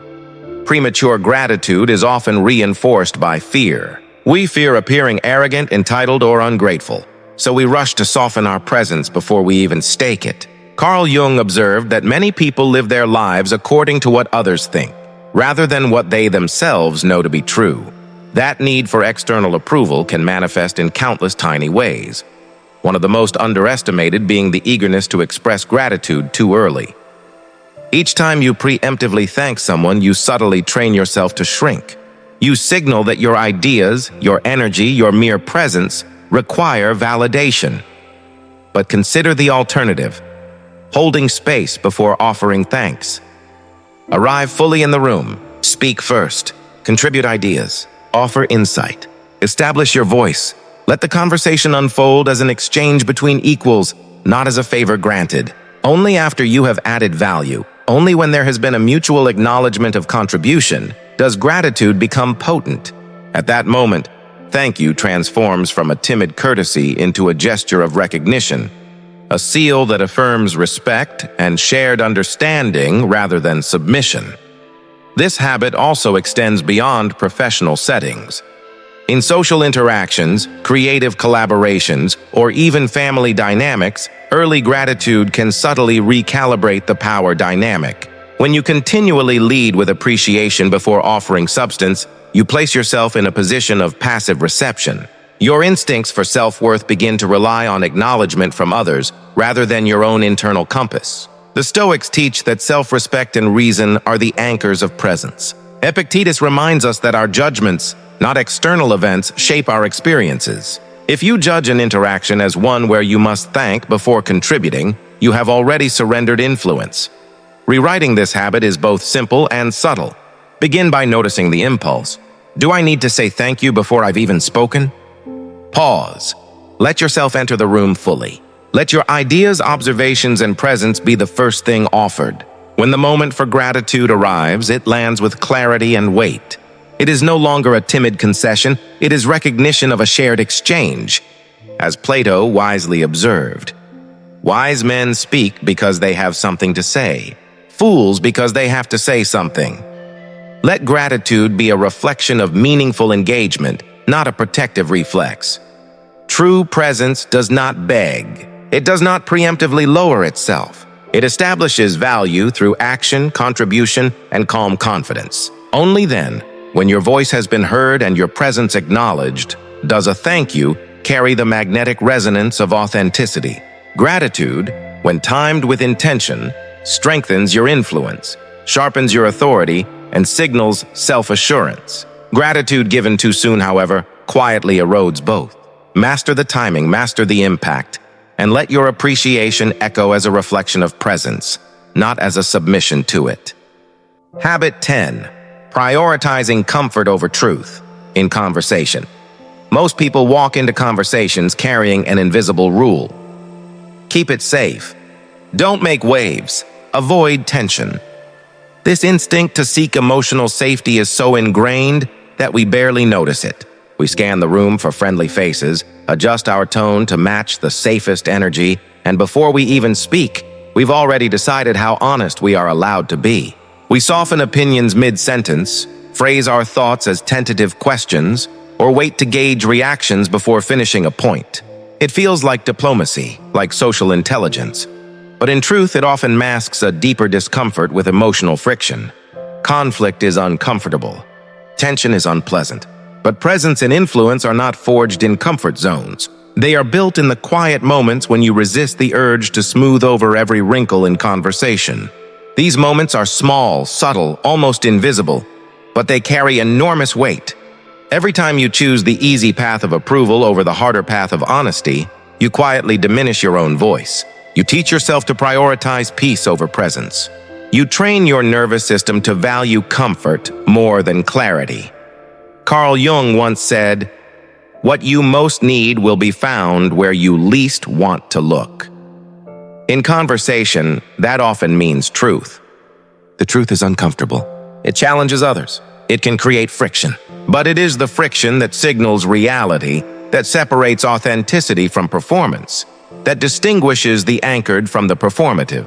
Premature gratitude is often reinforced by fear. We fear appearing arrogant, entitled, or ungrateful, so we rush to soften our presence before we even stake it. Carl Jung observed that many people live their lives according to what others think, rather than what they themselves know to be true. That need for external approval can manifest in countless tiny ways, one of the most underestimated being the eagerness to express gratitude too early. Each time you preemptively thank someone, you subtly train yourself to shrink. You signal that your ideas, your energy, your mere presence require validation. But consider the alternative: holding space before offering thanks. Arrive fully in the room, speak first, contribute ideas, offer insight, establish your voice. Let the conversation unfold as an exchange between equals, not as a favor granted. Only after you have added value, only when there has been a mutual acknowledgement of contribution, does gratitude become potent. At that moment, thank you transforms from a timid courtesy into a gesture of recognition, a seal that affirms respect and shared understanding rather than submission. This habit also extends beyond professional settings. In social interactions, creative collaborations, or even family dynamics, early gratitude can subtly recalibrate the power dynamic. When you continually lead with appreciation before offering substance, you place yourself in a position of passive reception. Your instincts for self-worth begin to rely on acknowledgement from others rather than your own internal compass. The Stoics teach that self-respect and reason are the anchors of presence. Epictetus reminds us that our judgments, not external events, shape our experiences. If you judge an interaction as one where you must thank before contributing, you have already surrendered influence. Rewriting this habit is both simple and subtle. Begin by noticing the impulse. Do I need to say thank you before I've even spoken? Pause. Let yourself enter the room fully. Let your ideas, observations, and presence be the first thing offered. When the moment for gratitude arrives, it lands with clarity and weight. It is no longer a timid concession, it is recognition of a shared exchange. As Plato wisely observed, wise men speak because they have something to say, fools because they have to say something. Let gratitude be a reflection of meaningful engagement, not a protective reflex. True presence does not beg. It does not preemptively lower itself. It establishes value through action, contribution, and calm confidence. Only then, when your voice has been heard and your presence acknowledged, does a thank you carry the magnetic resonance of authenticity. Gratitude, when timed with intention, strengthens your influence, sharpens your authority, and signals self-assurance. Gratitude given too soon, however, quietly erodes both. Master the timing, master the impact, and let your appreciation echo as a reflection of presence, not as a submission to it. Habit 10. Prioritizing comfort over truth in conversation. Most people walk into conversations carrying an invisible rule. Keep it safe. Don't make waves. Avoid tension. This instinct to seek emotional safety is so ingrained that we barely notice it. We scan the room for friendly faces, adjust our tone to match the safest energy, and before we even speak, we've already decided how honest we are allowed to be. We soften opinions mid-sentence, phrase our thoughts as tentative questions, or wait to gauge reactions before finishing a point. It feels like diplomacy, like social intelligence. But in truth, it often masks a deeper discomfort with emotional friction. Conflict is uncomfortable. Tension is unpleasant. But presence and influence are not forged in comfort zones. They are built in the quiet moments when you resist the urge to smooth over every wrinkle in conversation. These moments are small, subtle, almost invisible, but they carry enormous weight. Every time you choose the easy path of approval over the harder path of honesty, you quietly diminish your own voice. You teach yourself to prioritize peace over presence. You train your nervous system to value comfort more than clarity. Carl Jung once said, "What you most need will be found where you least want to look." In conversation, that often means truth. The truth is uncomfortable. It challenges others. It can create friction. But it is the friction that signals reality, that separates authenticity from performance, that distinguishes the anchored from the performative.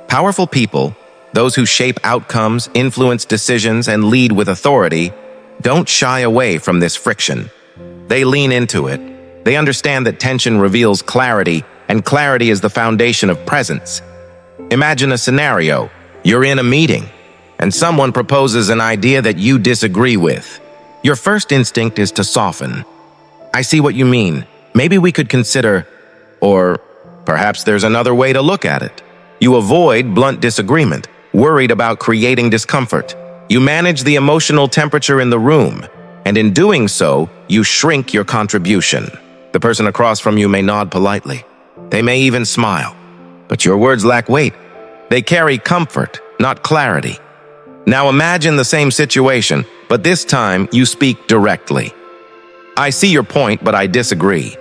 Powerful people, those who shape outcomes, influence decisions, and lead with authority, don't shy away from this friction. They lean into it. They understand that tension reveals clarity, and clarity is the foundation of presence. Imagine a scenario. You're in a meeting. and someone proposes an idea that you disagree with. Your first instinct is to soften. I see what you mean. Maybe we could consider, or perhaps there's another way to look at it. You avoid blunt disagreement, worried about creating discomfort. You manage the emotional temperature in the room, and in doing so, you shrink your contribution. The person across from you may nod politely. They may even smile. But your words lack weight. They carry comfort, not clarity. Now imagine the same situation, but this time you speak directly. I see your point, but I disagree.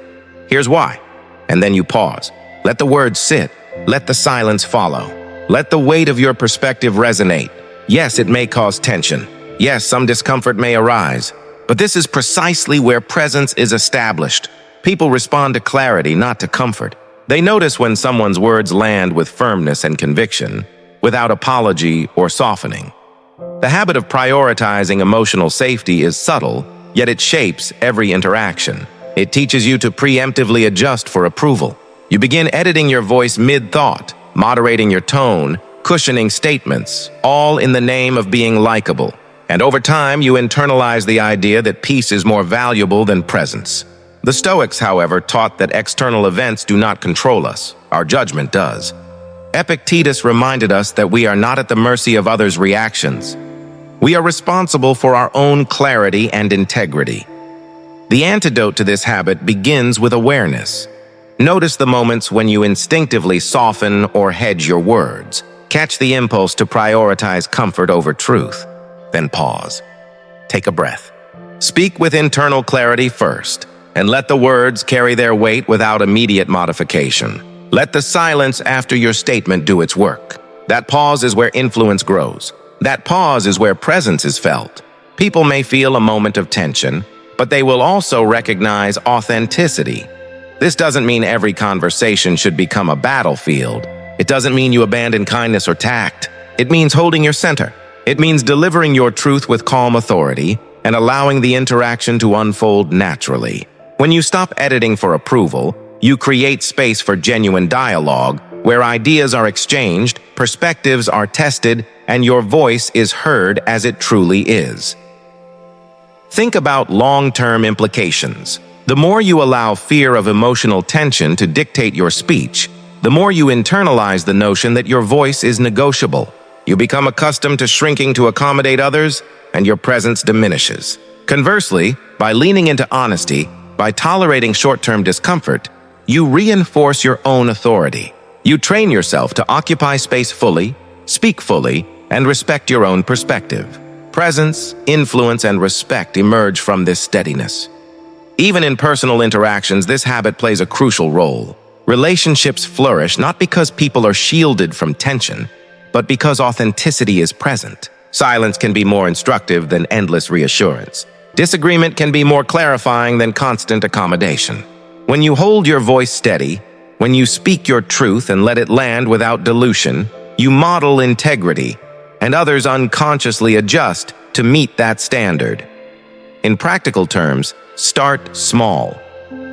Here's why. And then you pause. Let the words sit. Let the silence follow. Let the weight of your perspective resonate. Yes, it may cause tension. Yes, some discomfort may arise. But this is precisely where presence is established. People respond to clarity, not to comfort. They notice when someone's words land with firmness and conviction, without apology or softening. The habit of prioritizing emotional safety is subtle, yet it shapes every interaction. It teaches you to preemptively adjust for approval. You begin editing your voice mid-thought, moderating your tone, cushioning statements, all in the name of being likable. And over time, you internalize the idea that peace is more valuable than presence. The Stoics, however, taught that external events do not control us. Our judgment does. Epictetus reminded us that we are not at the mercy of others' reactions. We are responsible for our own clarity and integrity. The antidote to this habit begins with awareness. Notice the moments when you instinctively soften or hedge your words. Catch the impulse to prioritize comfort over truth. Then pause. Take a breath. Speak with internal clarity first, and let the words carry their weight without immediate modification. Let the silence after your statement do its work. That pause is where influence grows. That pause is where presence is felt. People may feel a moment of tension, but they will also recognize authenticity. This doesn't mean every conversation should become a battlefield. It doesn't mean you abandon kindness or tact. It means holding your center. It means delivering your truth with calm authority and allowing the interaction to unfold naturally. When you stop editing for approval, you create space for genuine dialogue, where ideas are exchanged, perspectives are tested, and your voice is heard as it truly is. Think about long-term implications. The more you allow fear of emotional tension to dictate your speech, the more you internalize the notion that your voice is negotiable. You become accustomed to shrinking to accommodate others, and your presence diminishes. Conversely, by leaning into honesty, by tolerating short-term discomfort, you reinforce your own authority. You train yourself to occupy space fully, speak fully, and respect your own perspective. Presence, influence, and respect emerge from this steadiness. Even in personal interactions, this habit plays a crucial role. Relationships flourish not because people are shielded from tension, but because authenticity is present. Silence can be more instructive than endless reassurance. Disagreement can be more clarifying than constant accommodation. When you hold your voice steady, when you speak your truth and let it land without dilution, you model integrity, and others unconsciously adjust to meet that standard. In practical terms, start small.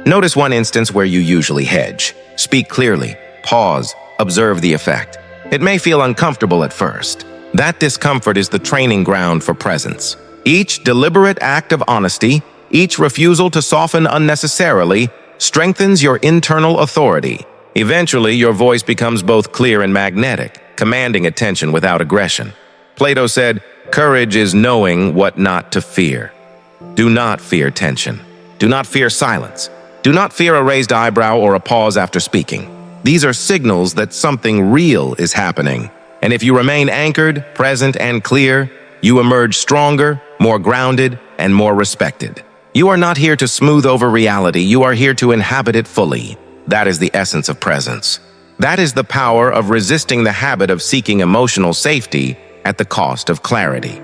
Notice one instance where you usually hedge. Speak clearly, pause, observe the effect. It may feel uncomfortable at first. That discomfort is the training ground for presence. Each deliberate act of honesty, each refusal to soften unnecessarily, strengthens your internal authority. Eventually, your voice becomes both clear and magnetic, commanding attention without aggression. Plato said, "Courage is knowing what not to fear." Do not fear tension. Do not fear silence. Do not fear a raised eyebrow or a pause after speaking. These are signals that something real is happening. And if you remain anchored, present, and clear, you emerge stronger, more grounded, and more respected. You are not here to smooth over reality. You are here to inhabit it fully. That is the essence of presence. That is the power of resisting the habit of seeking emotional safety at the cost of clarity.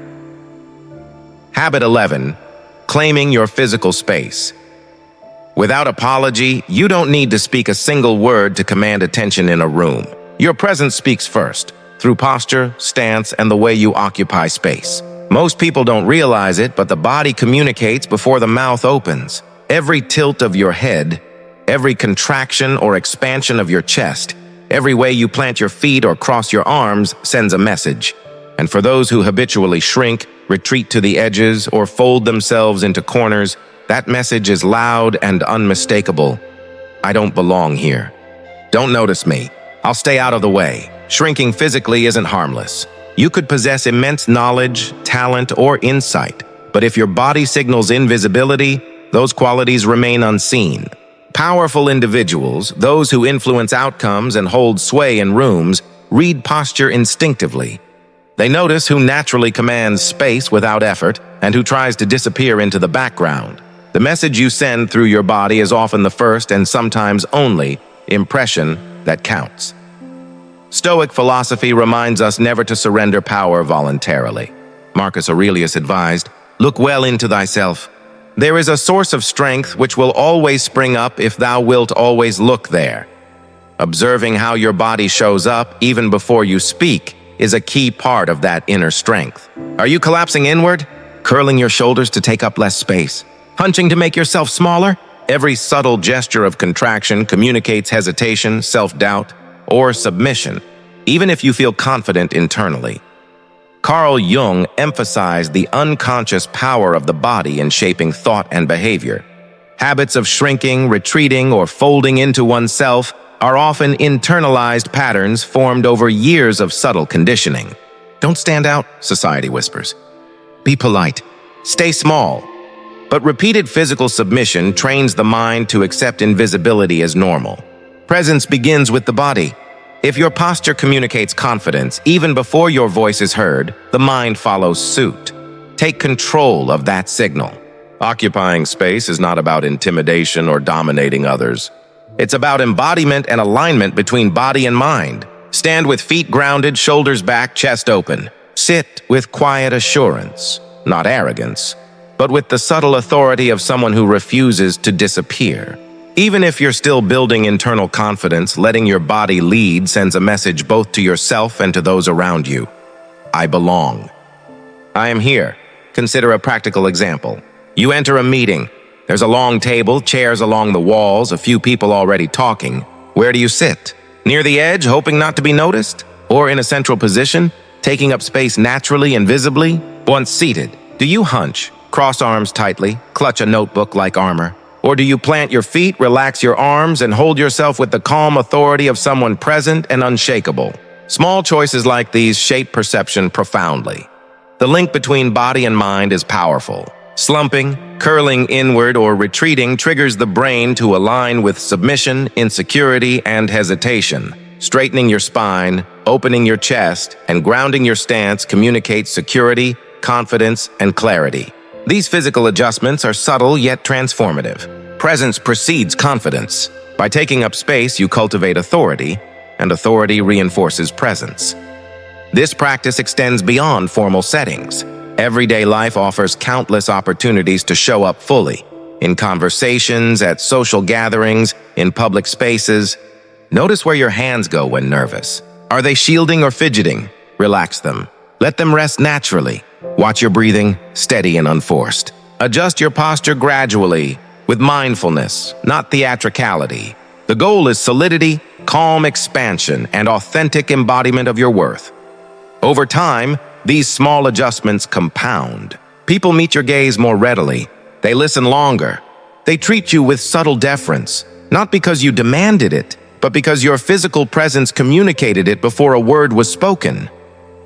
Habit 11. Claiming your physical space. Without apology, you don't need to speak a single word to command attention in a room. Your presence speaks first, through posture, stance, and the way you occupy space. Most people don't realize it, but the body communicates before the mouth opens. Every tilt of your head, every contraction or expansion of your chest, every way you plant your feet or cross your arms sends a message. And for those who habitually shrink, retreat to the edges, or fold themselves into corners, that message is loud and unmistakable. I don't belong here. Don't notice me. I'll stay out of the way. Shrinking physically isn't harmless. You could possess immense knowledge, talent, or insight, but if your body signals invisibility, those qualities remain unseen. Powerful individuals, those who influence outcomes and hold sway in rooms, read posture instinctively. They notice who naturally commands space without effort and who tries to disappear into the background. The message you send through your body is often the first and sometimes only impression that counts. Stoic philosophy reminds us never to surrender power voluntarily. Marcus Aurelius advised, "Look well into thyself. There is a source of strength which will always spring up if thou wilt always look there." Observing how your body shows up, even before you speak, is a key part of that inner strength. Are you collapsing inward? Curling your shoulders to take up less space? Hunching to make yourself smaller? Every subtle gesture of contraction communicates hesitation, self-doubt, or submission, even if you feel confident internally. Carl Jung emphasized the unconscious power of the body in shaping thought and behavior. Habits of shrinking, retreating, or folding into oneself are often internalized patterns formed over years of subtle conditioning. Don't stand out, society whispers. Be polite. Stay small. But repeated physical submission trains the mind to accept invisibility as normal. Presence begins with the body. If your posture communicates confidence, even before your voice is heard, the mind follows suit. Take control of that signal. Occupying space is not about intimidation or dominating others. It's about embodiment and alignment between body and mind. Stand with feet grounded, shoulders back, chest open. Sit with quiet assurance, not arrogance, but with the subtle authority of someone who refuses to disappear. Even if you're still building internal confidence, letting your body lead sends a message both to yourself and to those around you. I belong. I am here. Consider a practical example. You enter a meeting. There's a long table, chairs along the walls, a few people already talking. Where do you sit? Near the edge, hoping not to be noticed? Or in a central position, taking up space naturally and visibly? Once seated, do you hunch, cross arms tightly, clutch a notebook like armor? Or do you plant your feet, relax your arms, and hold yourself with the calm authority of someone present and unshakable? Small choices like these shape perception profoundly. The link between body and mind is powerful. Slumping, curling inward, or retreating triggers the brain to align with submission, insecurity, and hesitation. Straightening your spine, opening your chest, and grounding your stance communicates security, confidence, and clarity. These physical adjustments are subtle yet transformative. Presence precedes confidence. By taking up space, you cultivate authority, and authority reinforces presence. This practice extends beyond formal settings. Everyday life offers countless opportunities to show up fully. In conversations, at social gatherings, in public spaces. Notice where your hands go when nervous. Are they shielding or fidgeting? Relax them. Let them rest naturally. Watch your breathing, steady and unforced. Adjust your posture gradually, with mindfulness, not theatricality. The goal is solidity, calm expansion, and authentic embodiment of your worth. Over time, these small adjustments compound. People meet your gaze more readily. They listen longer. They treat you with subtle deference, not because you demanded it, but because your physical presence communicated it before a word was spoken.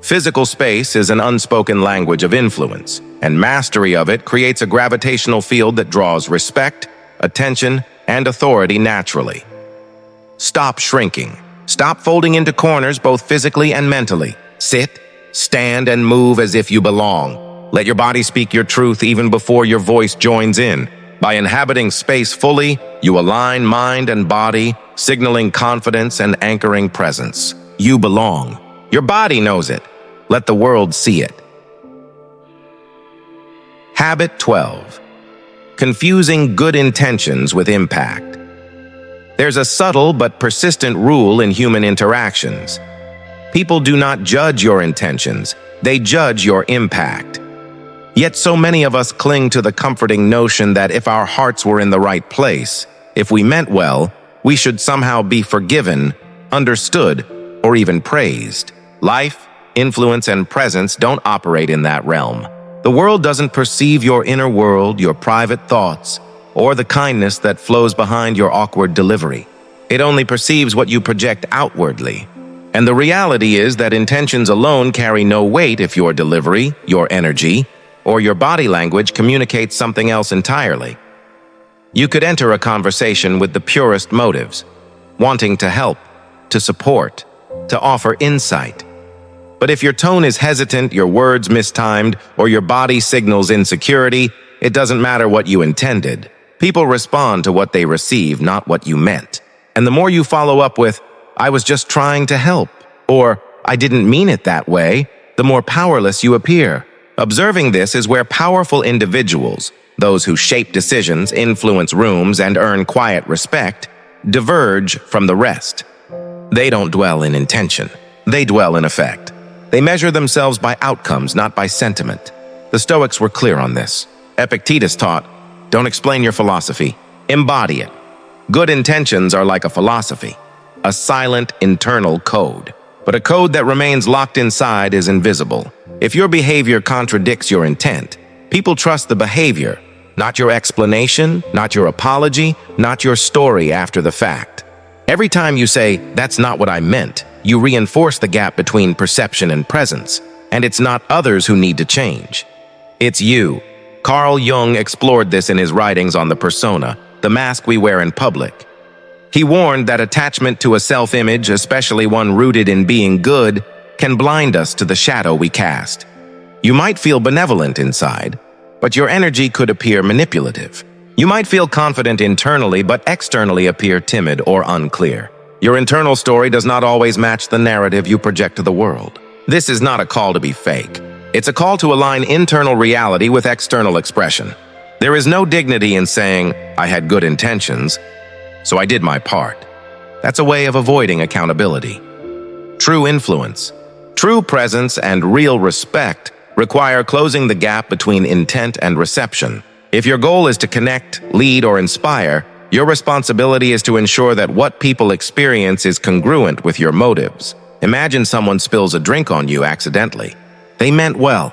Physical space is an unspoken language of influence, and mastery of it creates a gravitational field that draws respect, attention, and authority naturally. Stop shrinking. Stop folding into corners both physically and mentally. Sit, stand, and move as if you belong. Let your body speak your truth even before your voice joins in. By inhabiting space fully, you align mind and body, signaling confidence and anchoring presence. You belong. Your body knows it. Let the world see it. Habit 12. Confusing good intentions with impact. There's a subtle but persistent rule in human interactions. People do not judge your intentions, they judge your impact. Yet so many of us cling to the comforting notion that if our hearts were in the right place, if we meant well, we should somehow be forgiven, understood, or even praised. Life, influence, and presence don't operate in that realm. The world doesn't perceive your inner world, your private thoughts, or the kindness that flows behind your awkward delivery. It only perceives what you project outwardly. And the reality is that intentions alone carry no weight if your delivery, your energy, or your body language communicates something else entirely. You could enter a conversation with the purest motives, wanting to help, to support, to offer insight. But if your tone is hesitant, your words mistimed, or your body signals insecurity, it doesn't matter what you intended. People respond to what they receive, not what you meant. And the more you follow up with, "I was just trying to help," or "I didn't mean it that way," the more powerless you appear. Observing this is where powerful individuals, those who shape decisions, influence rooms, and earn quiet respect, diverge from the rest. They don't dwell in intention. They dwell in effect. They measure themselves by outcomes, not by sentiment. The Stoics were clear on this. Epictetus taught, "Don't explain your philosophy. Embody it." Good intentions are like a philosophy, a silent internal code. But a code that remains locked inside is invisible. If your behavior contradicts your intent, people trust the behavior, not your explanation, not your apology, not your story after the fact. Every time you say, "That's not what I meant," you reinforce the gap between perception and presence, and it's not others who need to change. It's you. Carl Jung explored this in his writings on the persona, the mask we wear in public. He warned that attachment to a self-image, especially one rooted in being good, can blind us to the shadow we cast. You might feel benevolent inside, but your energy could appear manipulative. You might feel confident internally, but externally appear timid or unclear. Your internal story does not always match the narrative you project to the world. This is not a call to be fake. It's a call to align internal reality with external expression. There is no dignity in saying, "I had good intentions, so I did my part." That's a way of avoiding accountability. True influence, true presence, and real respect require closing the gap between intent and reception. If your goal is to connect, lead, or inspire, your responsibility is to ensure that what people experience is congruent with your motives. Imagine someone spills a drink on you accidentally. They meant well.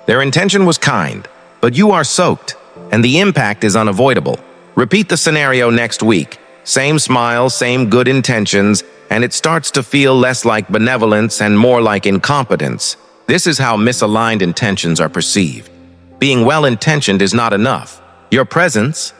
Their intention was kind, but you are soaked, and the impact is unavoidable. Repeat the scenario next week. Same smile, same good intentions, and it starts to feel less like benevolence and more like incompetence. This is how misaligned intentions are perceived. Being well-intentioned is not enough. Your presence,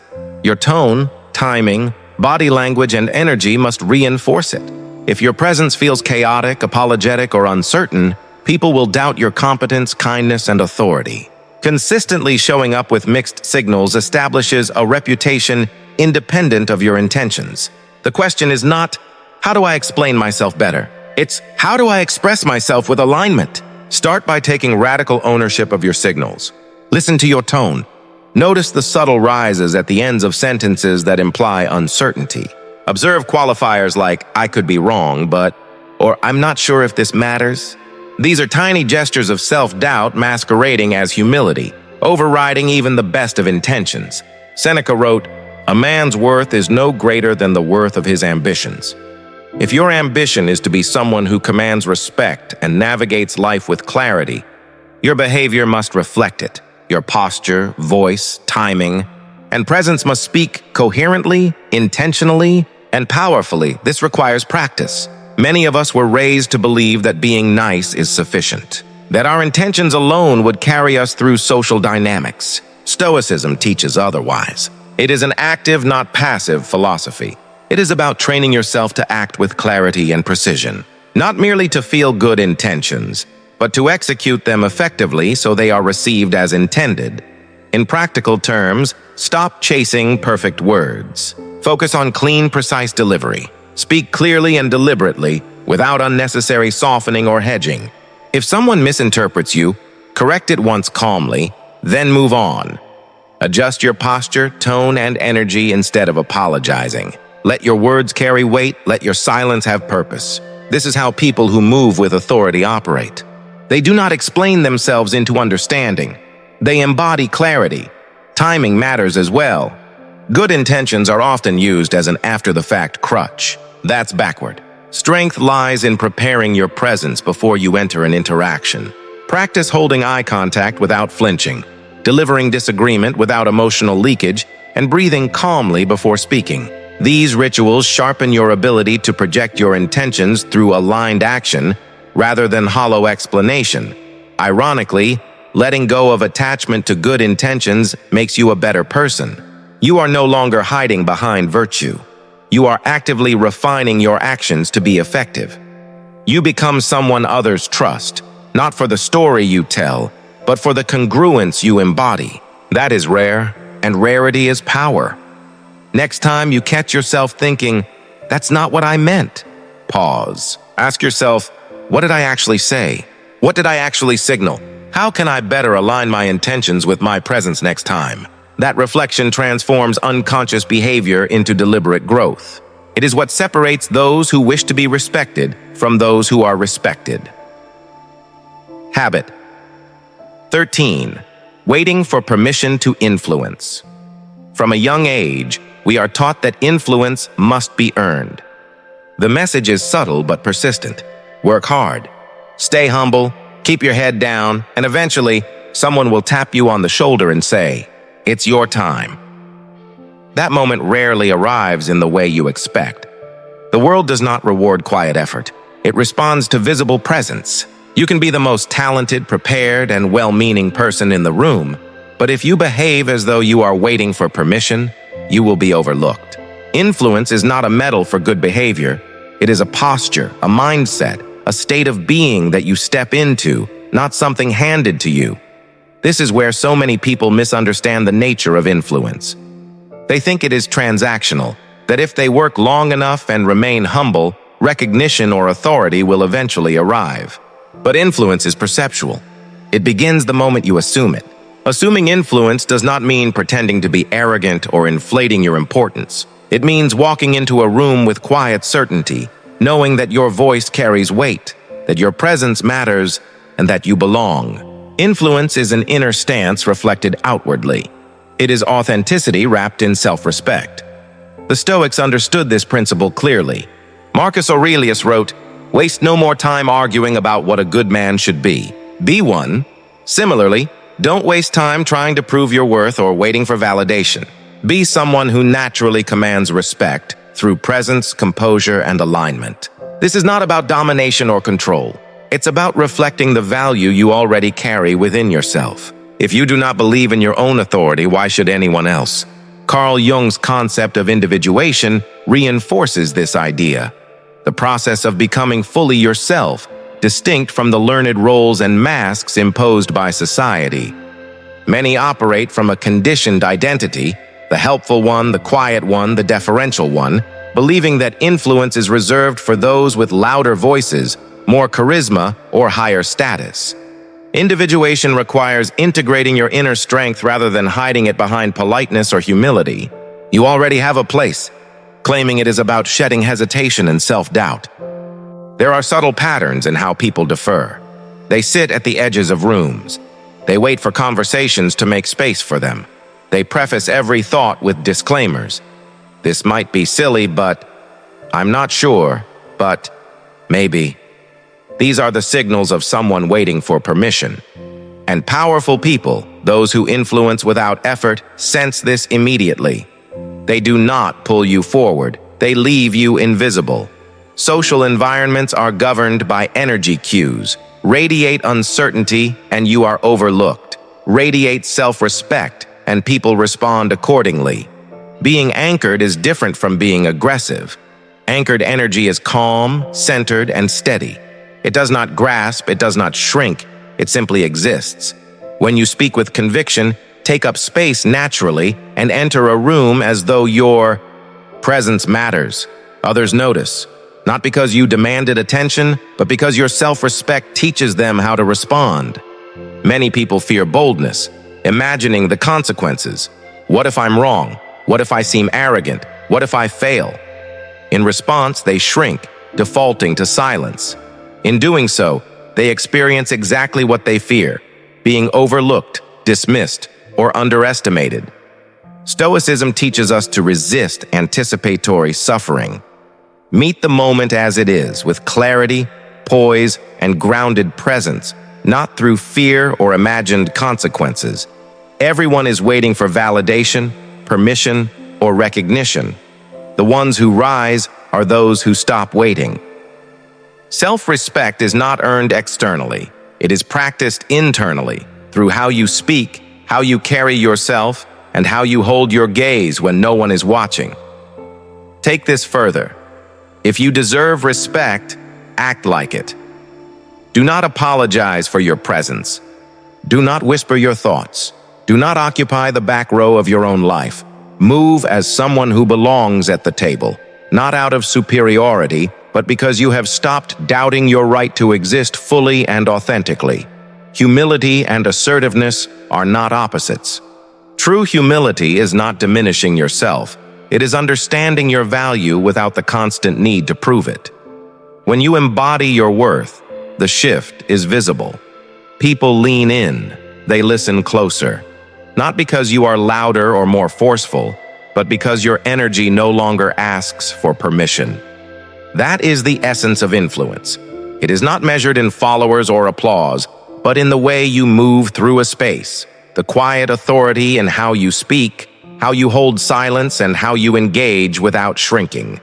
your tone, timing, body language, and energy must reinforce it. If your presence feels chaotic, apologetic, or uncertain, people will doubt your competence, kindness, and authority. Consistently showing up with mixed signals establishes a reputation independent of your intentions. The question is not, "How do I explain myself better?" It's, "How do I express myself with alignment?" Start by taking radical ownership of your signals. Listen to your tone. Notice the subtle rises at the ends of sentences that imply uncertainty. Observe qualifiers like, "I could be wrong, but," or "I'm not sure if this matters." These are tiny gestures of self-doubt masquerading as humility, overriding even the best of intentions. Seneca wrote, "A man's worth is no greater than the worth of his ambitions." If your ambition is to be someone who commands respect and navigates life with clarity, your behavior must reflect it. Your posture, voice, timing, and presence must speak coherently, intentionally, and powerfully. This requires practice. Many of us were raised to believe that being nice is sufficient, that our intentions alone would carry us through social dynamics. Stoicism teaches otherwise. It is an active, not passive philosophy. It is about training yourself to act with clarity and precision, not merely to feel good intentions, but to execute them effectively so they are received as intended. In practical terms, stop chasing perfect words. Focus on clean, precise delivery. Speak clearly and deliberately, without unnecessary softening or hedging. If someone misinterprets you, correct it once calmly, then move on. Adjust your posture, tone, and energy instead of apologizing. Let your words carry weight, let your silence have purpose. This is how people who move with authority operate. They do not explain themselves into understanding. They embody clarity. Timing matters as well. Good intentions are often used as an after-the-fact crutch. That's backward. Strength lies in preparing your presence before you enter an interaction. Practice holding eye contact without flinching, delivering disagreement without emotional leakage, and breathing calmly before speaking. These rituals sharpen your ability to project your intentions through aligned action rather than hollow explanation. Ironically, letting go of attachment to good intentions makes you a better person. You are no longer hiding behind virtue. You are actively refining your actions to be effective. You become someone others trust, not for the story you tell, but for the congruence you embody. That is rare, and rarity is power. Next time you catch yourself thinking, "That's not what I meant," pause. Ask yourself, what did I actually say? What did I actually signal? How can I better align my intentions with my presence next time? That reflection transforms unconscious behavior into deliberate growth. It is what separates those who wish to be respected from those who are respected. Habit 13. Waiting for permission to influence. From a young age, we are taught that influence must be earned. The message is subtle but persistent. Work hard. Stay humble, keep your head down, and eventually, someone will tap you on the shoulder and say, "It's your time." That moment rarely arrives in the way you expect. The world does not reward quiet effort. It responds to visible presence. You can be the most talented, prepared, and well-meaning person in the room, but if you behave as though you are waiting for permission, you will be overlooked. Influence is not a medal for good behavior. It is a posture, a mindset, a state of being that you step into, not something handed to you. This is where so many people misunderstand the nature of influence. They think it is transactional, that if they work long enough and remain humble, recognition or authority will eventually arrive. But influence is perceptual. It begins the moment you assume it. Assuming influence does not mean pretending to be arrogant or inflating your importance. It means walking into a room with quiet certainty, knowing that your voice carries weight, that your presence matters, and that you belong. Influence is an inner stance reflected outwardly. It is authenticity wrapped in self-respect. The Stoics understood this principle clearly. Marcus Aurelius wrote, "Waste no more time arguing about what a good man should be. Be one." Similarly, don't waste time trying to prove your worth or waiting for validation. Be someone who naturally commands respect through presence, composure, and alignment. This is not about domination or control. It's about reflecting the value you already carry within yourself. If you do not believe in your own authority, why should anyone else? Carl Jung's concept of individuation reinforces this idea. The process of becoming fully yourself, distinct from the learned roles and masks imposed by society. Many operate from a conditioned identity, the helpful one, the quiet one, the deferential one, believing that influence is reserved for those with louder voices, more charisma, or higher status. Individuation requires integrating your inner strength rather than hiding it behind politeness or humility. You already have a place, claiming it is about shedding hesitation and self-doubt. There are subtle patterns in how people defer. They sit at the edges of rooms. They wait for conversations to make space for them. They preface every thought with disclaimers. "This might be silly, but I'm not sure, but maybe." These are the signals of someone waiting for permission. And powerful people, those who influence without effort, sense this immediately. They do not pull you forward. They leave you invisible. Social environments are governed by energy cues. Radiate uncertainty, and you are overlooked. Radiate self-respect, and people respond accordingly. Being anchored is different from being aggressive. Anchored energy is calm, centered, and steady. It does not grasp, it does not shrink, it simply exists. When you speak with conviction, take up space naturally, and enter a room as though your presence matters. Others notice, not because you demanded attention, but because your self-respect teaches them how to respond. Many people fear boldness, imagining the consequences. What if I'm wrong? What if I seem arrogant? What if I fail? In response, they shrink, defaulting to silence. In doing so, they experience exactly what they fear, being overlooked, dismissed, or underestimated. Stoicism teaches us to resist anticipatory suffering. Meet the moment as it is, with clarity, poise, and grounded presence, not through fear or imagined consequences. Everyone is waiting for validation, permission, or recognition. The ones who rise are those who stop waiting. Self-respect is not earned externally. It is practiced internally, through how you speak, how you carry yourself, and how you hold your gaze when no one is watching. Take this further. If you deserve respect, act like it. Do not apologize for your presence. Do not whisper your thoughts. Do not occupy the back row of your own life. Move as someone who belongs at the table, not out of superiority, but because you have stopped doubting your right to exist fully and authentically. Humility and assertiveness are not opposites. True humility is not diminishing yourself. It is understanding your value without the constant need to prove it. When you embody your worth, the shift is visible. People lean in, they listen closer. Not because you are louder or more forceful, but because your energy no longer asks for permission. That is the essence of influence. It is not measured in followers or applause, but in the way you move through a space, the quiet authority in how you speak, how you hold silence, and how you engage without shrinking.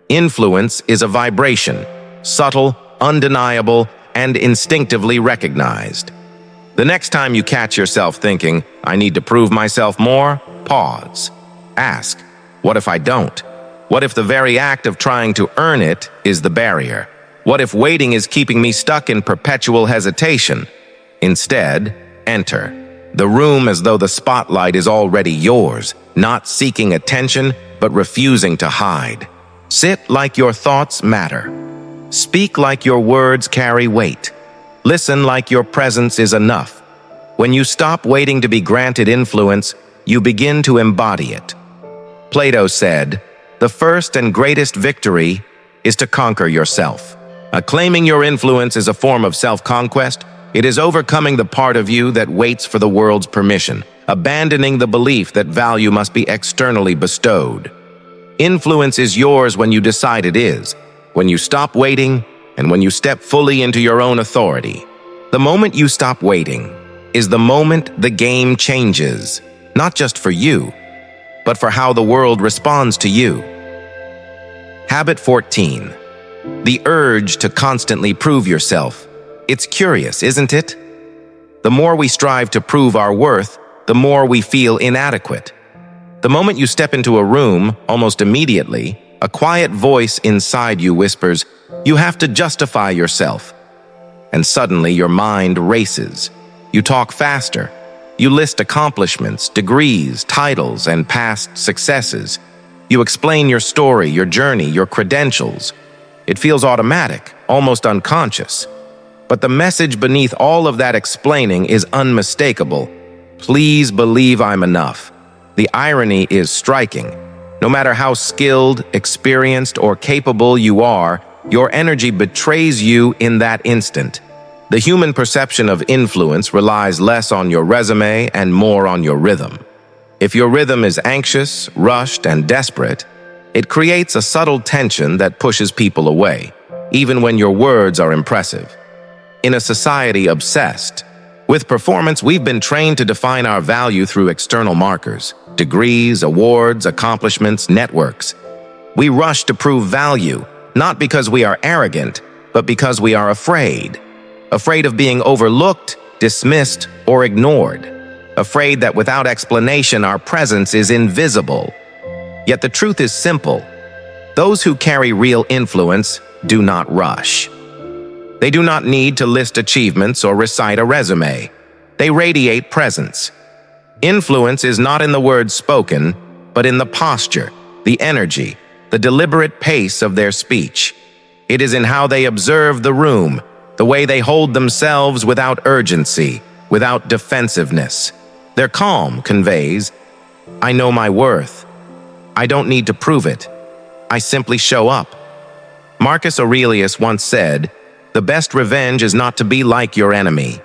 Influence is a vibration, subtle, undeniable, and instinctively recognized. The next time you catch yourself thinking, "I need to prove myself more," pause. Ask, what if I don't? What if the very act of trying to earn it is the barrier? What if waiting is keeping me stuck in perpetual hesitation? Instead, enter the room as though the spotlight is already yours, not seeking attention, but refusing to hide. Sit like your thoughts matter. Speak like your words carry weight. Listen like your presence is enough. When you stop waiting to be granted influence, you begin to embody it. Plato said, "The first and greatest victory is to conquer yourself." Claiming your influence is a form of self-conquest. It is overcoming the part of you that waits for the world's permission, abandoning the belief that value must be externally bestowed. Influence is yours when you decide it is, when you stop waiting, and when you step fully into your own authority. The moment you stop waiting is the moment the game changes, not just for you, but for how the world responds to you. Habit 14. The urge to constantly prove yourself. It's curious, isn't it? The more we strive to prove our worth, the more we feel inadequate. The moment you step into a room, almost immediately, a quiet voice inside you whispers, "You have to justify yourself." And suddenly your mind races. You talk faster. You list accomplishments, degrees, titles, and past successes. You explain your story, your journey, your credentials. It feels automatic, almost unconscious. But the message beneath all of that explaining is unmistakable. Please believe I'm enough. The irony is striking. No matter how skilled, experienced, or capable you are, your energy betrays you in that instant. The human perception of influence relies less on your resume and more on your rhythm. If your rhythm is anxious, rushed, and desperate, it creates a subtle tension that pushes people away, even when your words are impressive. In a society obsessed with performance, we've been trained to define our value through external markers, degrees, awards, accomplishments, networks. We rush to prove value, not because we are arrogant, but because we are afraid. Afraid of being overlooked, dismissed, or ignored. Afraid that without explanation our presence is invisible. Yet the truth is simple. Those who carry real influence do not rush. They do not need to list achievements or recite a resume. They radiate presence. Influence is not in the words spoken, but in the posture, the energy, the deliberate pace of their speech. It is in how they observe the room, the way they hold themselves without urgency, without defensiveness. Their calm conveys, "I know my worth. I don't need to prove it. I simply show up." Marcus Aurelius once said, "The best revenge is not to be like your enemy."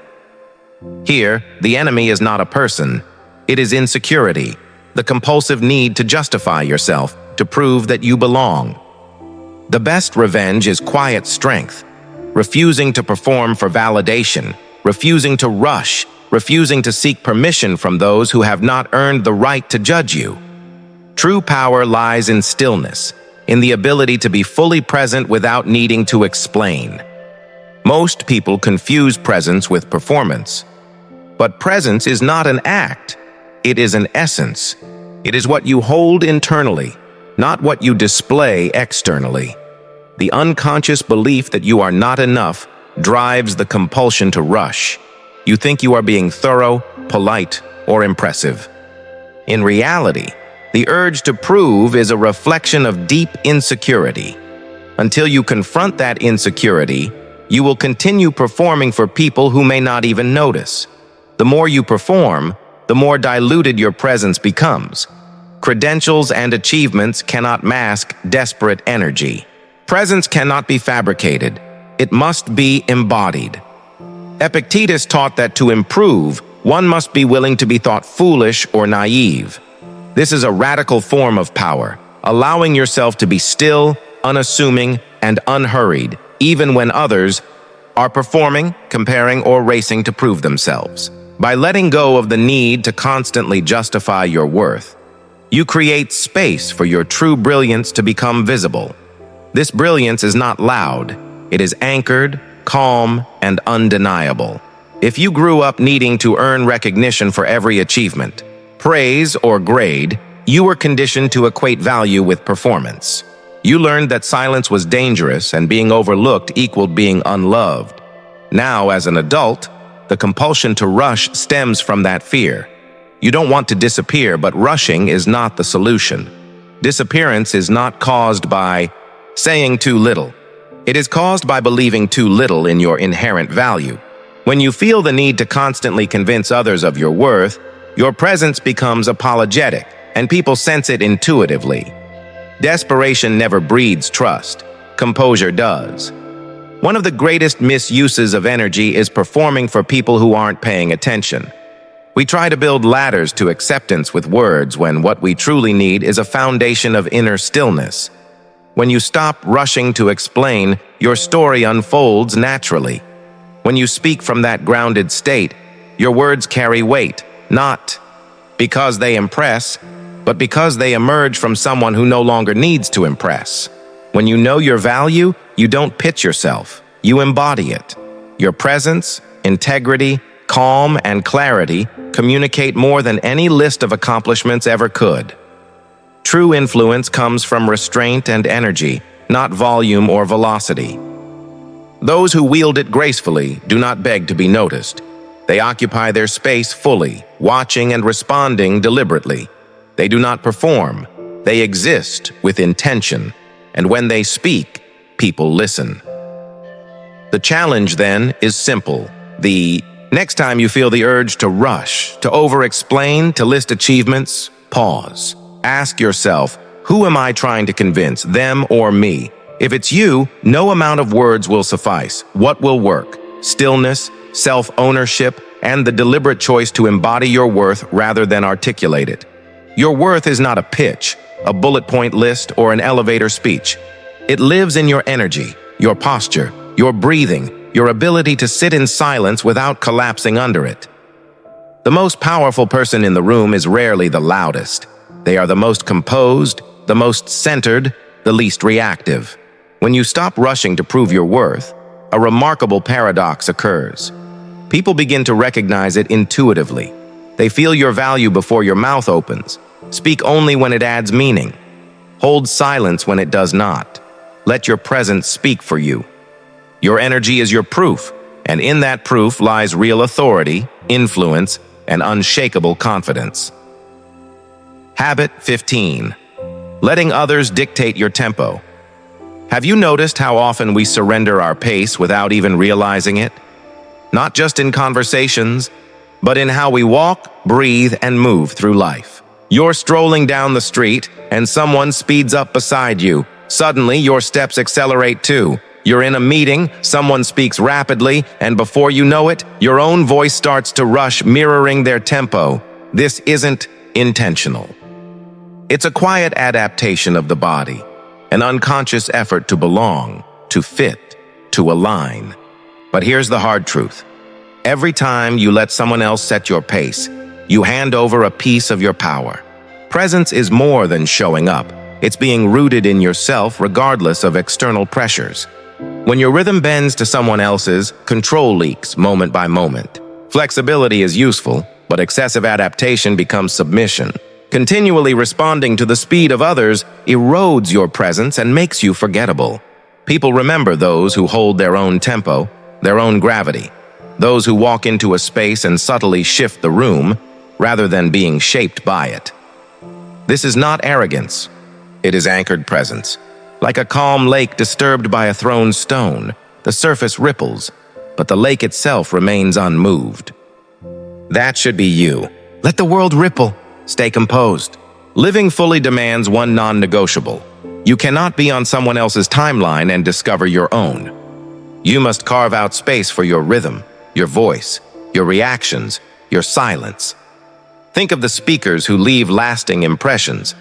Here, the enemy is not a person. It is insecurity, the compulsive need to justify yourself, to prove that you belong. The best revenge is quiet strength, refusing to perform for validation, refusing to rush, refusing to seek permission from those who have not earned the right to judge you. True power lies in stillness, in the ability to be fully present without needing to explain. Most people confuse presence with performance. But presence is not an act, it is an essence. It is what you hold internally, not what you display externally. The unconscious belief that you are not enough drives the compulsion to rush. You think you are being thorough, polite, or impressive. In reality, the urge to prove is a reflection of deep insecurity. Until you confront that insecurity, you will continue performing for people who may not even notice. The more you perform, the more diluted your presence becomes. Credentials and achievements cannot mask desperate energy. Presence cannot be fabricated. It must be embodied. Epictetus taught that to improve, one must be willing to be thought foolish or naive. This is a radical form of power, allowing yourself to be still, unassuming, and unhurried, even when others are performing, comparing, or racing to prove themselves. By letting go of the need to constantly justify your worth, you create space for your true brilliance to become visible. This brilliance is not loud. It is anchored, calm, and undeniable. If you grew up needing to earn recognition for every achievement, praise, or grade, you were conditioned to equate value with performance. You learned that silence was dangerous and being overlooked equaled being unloved. Now, as an adult, the compulsion to rush stems from that fear. You don't want to disappear, but rushing is not the solution. Disappearance is not caused by saying too little. It is caused by believing too little in your inherent value. When you feel the need to constantly convince others of your worth, your presence becomes apologetic, and people sense it intuitively. Desperation never breeds trust. Composure does. One of the greatest misuses of energy is performing for people who aren't paying attention. We try to build ladders to acceptance with words when what we truly need is a foundation of inner stillness. When you stop rushing to explain, your story unfolds naturally. When you speak from that grounded state, your words carry weight, not because they impress, but because they emerge from someone who no longer needs to impress. When you know your value, you don't pitch yourself, you embody it. Your presence, integrity, calm, and clarity communicate more than any list of accomplishments ever could. True influence comes from restraint and energy, not volume or velocity. Those who wield it gracefully do not beg to be noticed. They occupy their space fully, watching and responding deliberately. They do not perform. They exist with intention. And when they speak, people listen. The challenge, then, is simple. The next time you feel the urge to rush, to over-explain, to list achievements, pause. Ask yourself, who am I trying to convince, them or me? If it's you, no amount of words will suffice. What will work? Stillness, self-ownership, and the deliberate choice to embody your worth rather than articulate it. Your worth is not a pitch, a bullet point list, or an elevator speech. It lives in your energy, your posture, your breathing, your ability to sit in silence without collapsing under it. The most powerful person in the room is rarely the loudest. They are the most composed, the most centered, the least reactive. When you stop rushing to prove your worth, a remarkable paradox occurs. People begin to recognize it intuitively. They feel your value before your mouth opens. Speak only when it adds meaning. Hold silence when it does not. Let your presence speak for you. Your energy is your proof, and in that proof lies real authority, influence, and unshakable confidence. Habit 15. Letting others dictate your tempo. Have you noticed how often we surrender our pace without even realizing it? Not just in conversations, but in how we walk, breathe, and move through life. You're strolling down the street, and someone speeds up beside you. Suddenly, your steps accelerate too. You're in a meeting, someone speaks rapidly, and before you know it, your own voice starts to rush, mirroring their tempo. This isn't intentional. It's a quiet adaptation of the body, an unconscious effort to belong, to fit, to align. But here's the hard truth. Every time you let someone else set your pace, you hand over a piece of your power. Presence is more than showing up. It's being rooted in yourself regardless of external pressures. When your rhythm bends to someone else's, control leaks moment by moment. Flexibility is useful, but excessive adaptation becomes submission. Continually responding to the speed of others erodes your presence and makes you forgettable. People remember those who hold their own tempo, their own gravity, those who walk into a space and subtly shift the room rather than being shaped by it. This is not arrogance. It is anchored presence. Like a calm lake disturbed by a thrown stone, the surface ripples, but the lake itself remains unmoved. That should be you. Let the world ripple. Stay composed. Living fully demands one non-negotiable. You cannot be on someone else's timeline and discover your own. You must carve out space for your rhythm, your voice, your reactions, your silence. Think of the speakers who leave lasting impressions.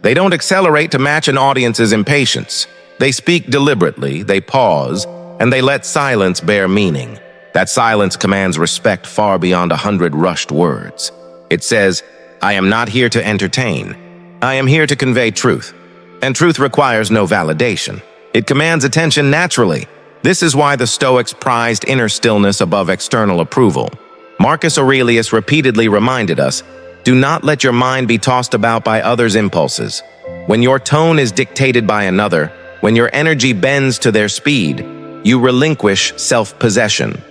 They don't accelerate to match an audience's impatience. They speak deliberately, they pause, and they let silence bear meaning. That silence commands respect far beyond 100 rushed words. It says, I am not here to entertain. I am here to convey truth. And truth requires no validation. It commands attention naturally. This is why the Stoics prized inner stillness above external approval. Marcus Aurelius repeatedly reminded us, do not let your mind be tossed about by others' impulses. When your tone is dictated by another, when your energy bends to their speed, you relinquish self-possession.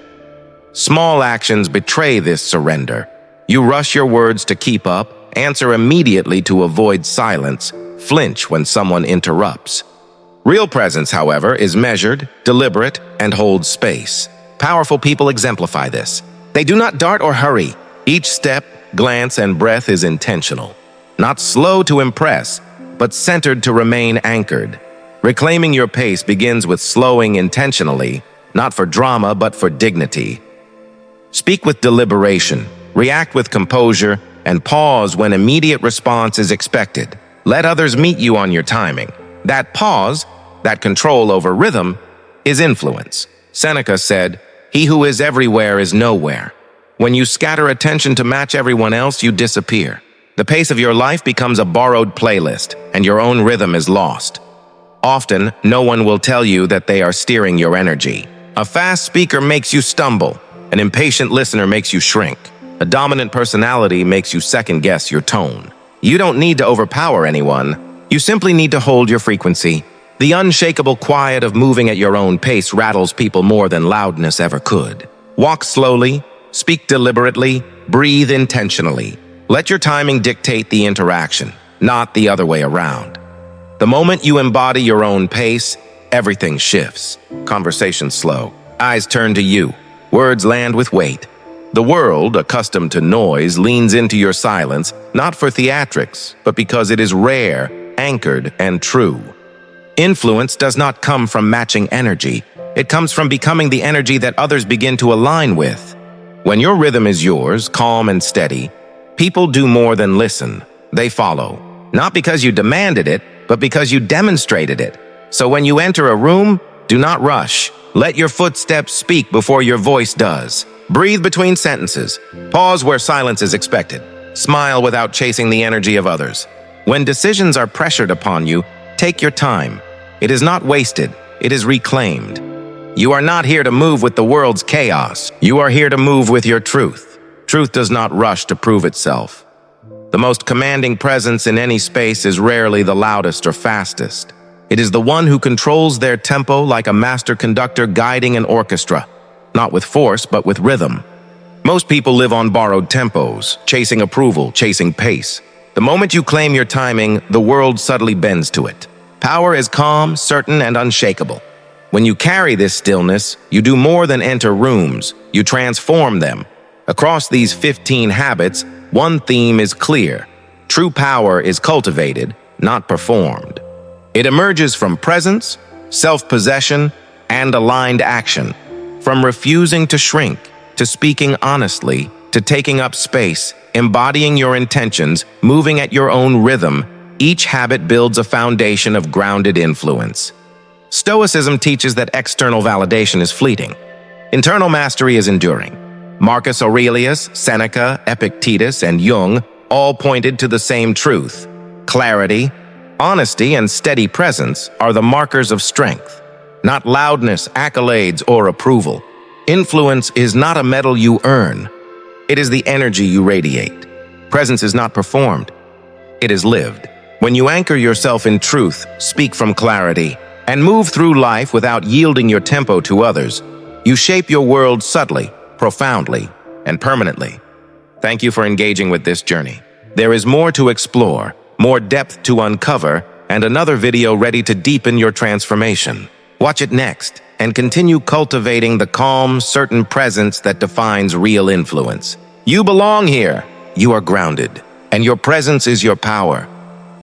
Small actions betray this surrender. You rush your words to keep up, answer immediately to avoid silence, flinch when someone interrupts. Real presence, however, is measured, deliberate, and holds space. Powerful people exemplify this. They do not dart or hurry. Each step, glance, and breath is intentional. Not slow to impress, but centered to remain anchored. Reclaiming your pace begins with slowing intentionally, not for drama, but for dignity. Speak with deliberation, react with composure, and pause when immediate response is expected. Let others meet you on your timing. That pause, that control over rhythm, is influence. Seneca said, "He who is everywhere is nowhere." When you scatter attention to match everyone else, you disappear. The pace of your life becomes a borrowed playlist, and your own rhythm is lost. Often, no one will tell you that they are steering your energy. A fast speaker makes you stumble. An impatient listener makes you shrink. A dominant personality makes you second-guess your tone. You don't need to overpower anyone. You simply need to hold your frequency. The unshakable quiet of moving at your own pace rattles people more than loudness ever could. Walk slowly, speak deliberately, breathe intentionally. Let your timing dictate the interaction, not the other way around. The moment you embody your own pace, everything shifts. Conversations slow. Eyes turn to you. Words land with weight. The world, accustomed to noise, leans into your silence, not for theatrics, but because it is rare, anchored, and true. Influence does not come from matching energy. It comes from becoming the energy that others begin to align with. When your rhythm is yours, calm and steady, people do more than listen. They follow. Not because you demanded it, but because you demonstrated it. So when you enter a room, do not rush. Let your footsteps speak before your voice does. Breathe between sentences. Pause where silence is expected. Smile without chasing the energy of others. When decisions are pressured upon you, take your time. It is not wasted. It is reclaimed. You are not here to move with the world's chaos. You are here to move with your truth. Truth does not rush to prove itself. The most commanding presence in any space is rarely the loudest or fastest. It is the one who controls their tempo like a master conductor guiding an orchestra, not with force, but with rhythm. Most people live on borrowed tempos, chasing approval, chasing pace. The moment you claim your timing, the world subtly bends to it. Power is calm, certain, and unshakable. When you carry this stillness, you do more than enter rooms, you transform them. Across these 15 habits, one theme is clear. True power is cultivated, not performed. It emerges from presence, self-possession, and aligned action. From refusing to shrink, to speaking honestly, to taking up space, embodying your intentions, moving at your own rhythm, each habit builds a foundation of grounded influence. Stoicism teaches that external validation is fleeting. Internal mastery is enduring. Marcus Aurelius, Seneca, Epictetus, and Jung all pointed to the same truth. Clarity, honesty, and steady presence are the markers of strength, not loudness, accolades, or approval. Influence is not a medal you earn. It is the energy you radiate. Presence is not performed. It is lived. When you anchor yourself in truth, speak from clarity, and move through life without yielding your tempo to others, you shape your world subtly, profoundly, and permanently. Thank you for engaging with this journey. There is more to explore, more depth to uncover, and another video ready to deepen your transformation. Watch it next, and continue cultivating the calm, certain presence that defines real influence. You belong here. You are grounded, and your presence is your power.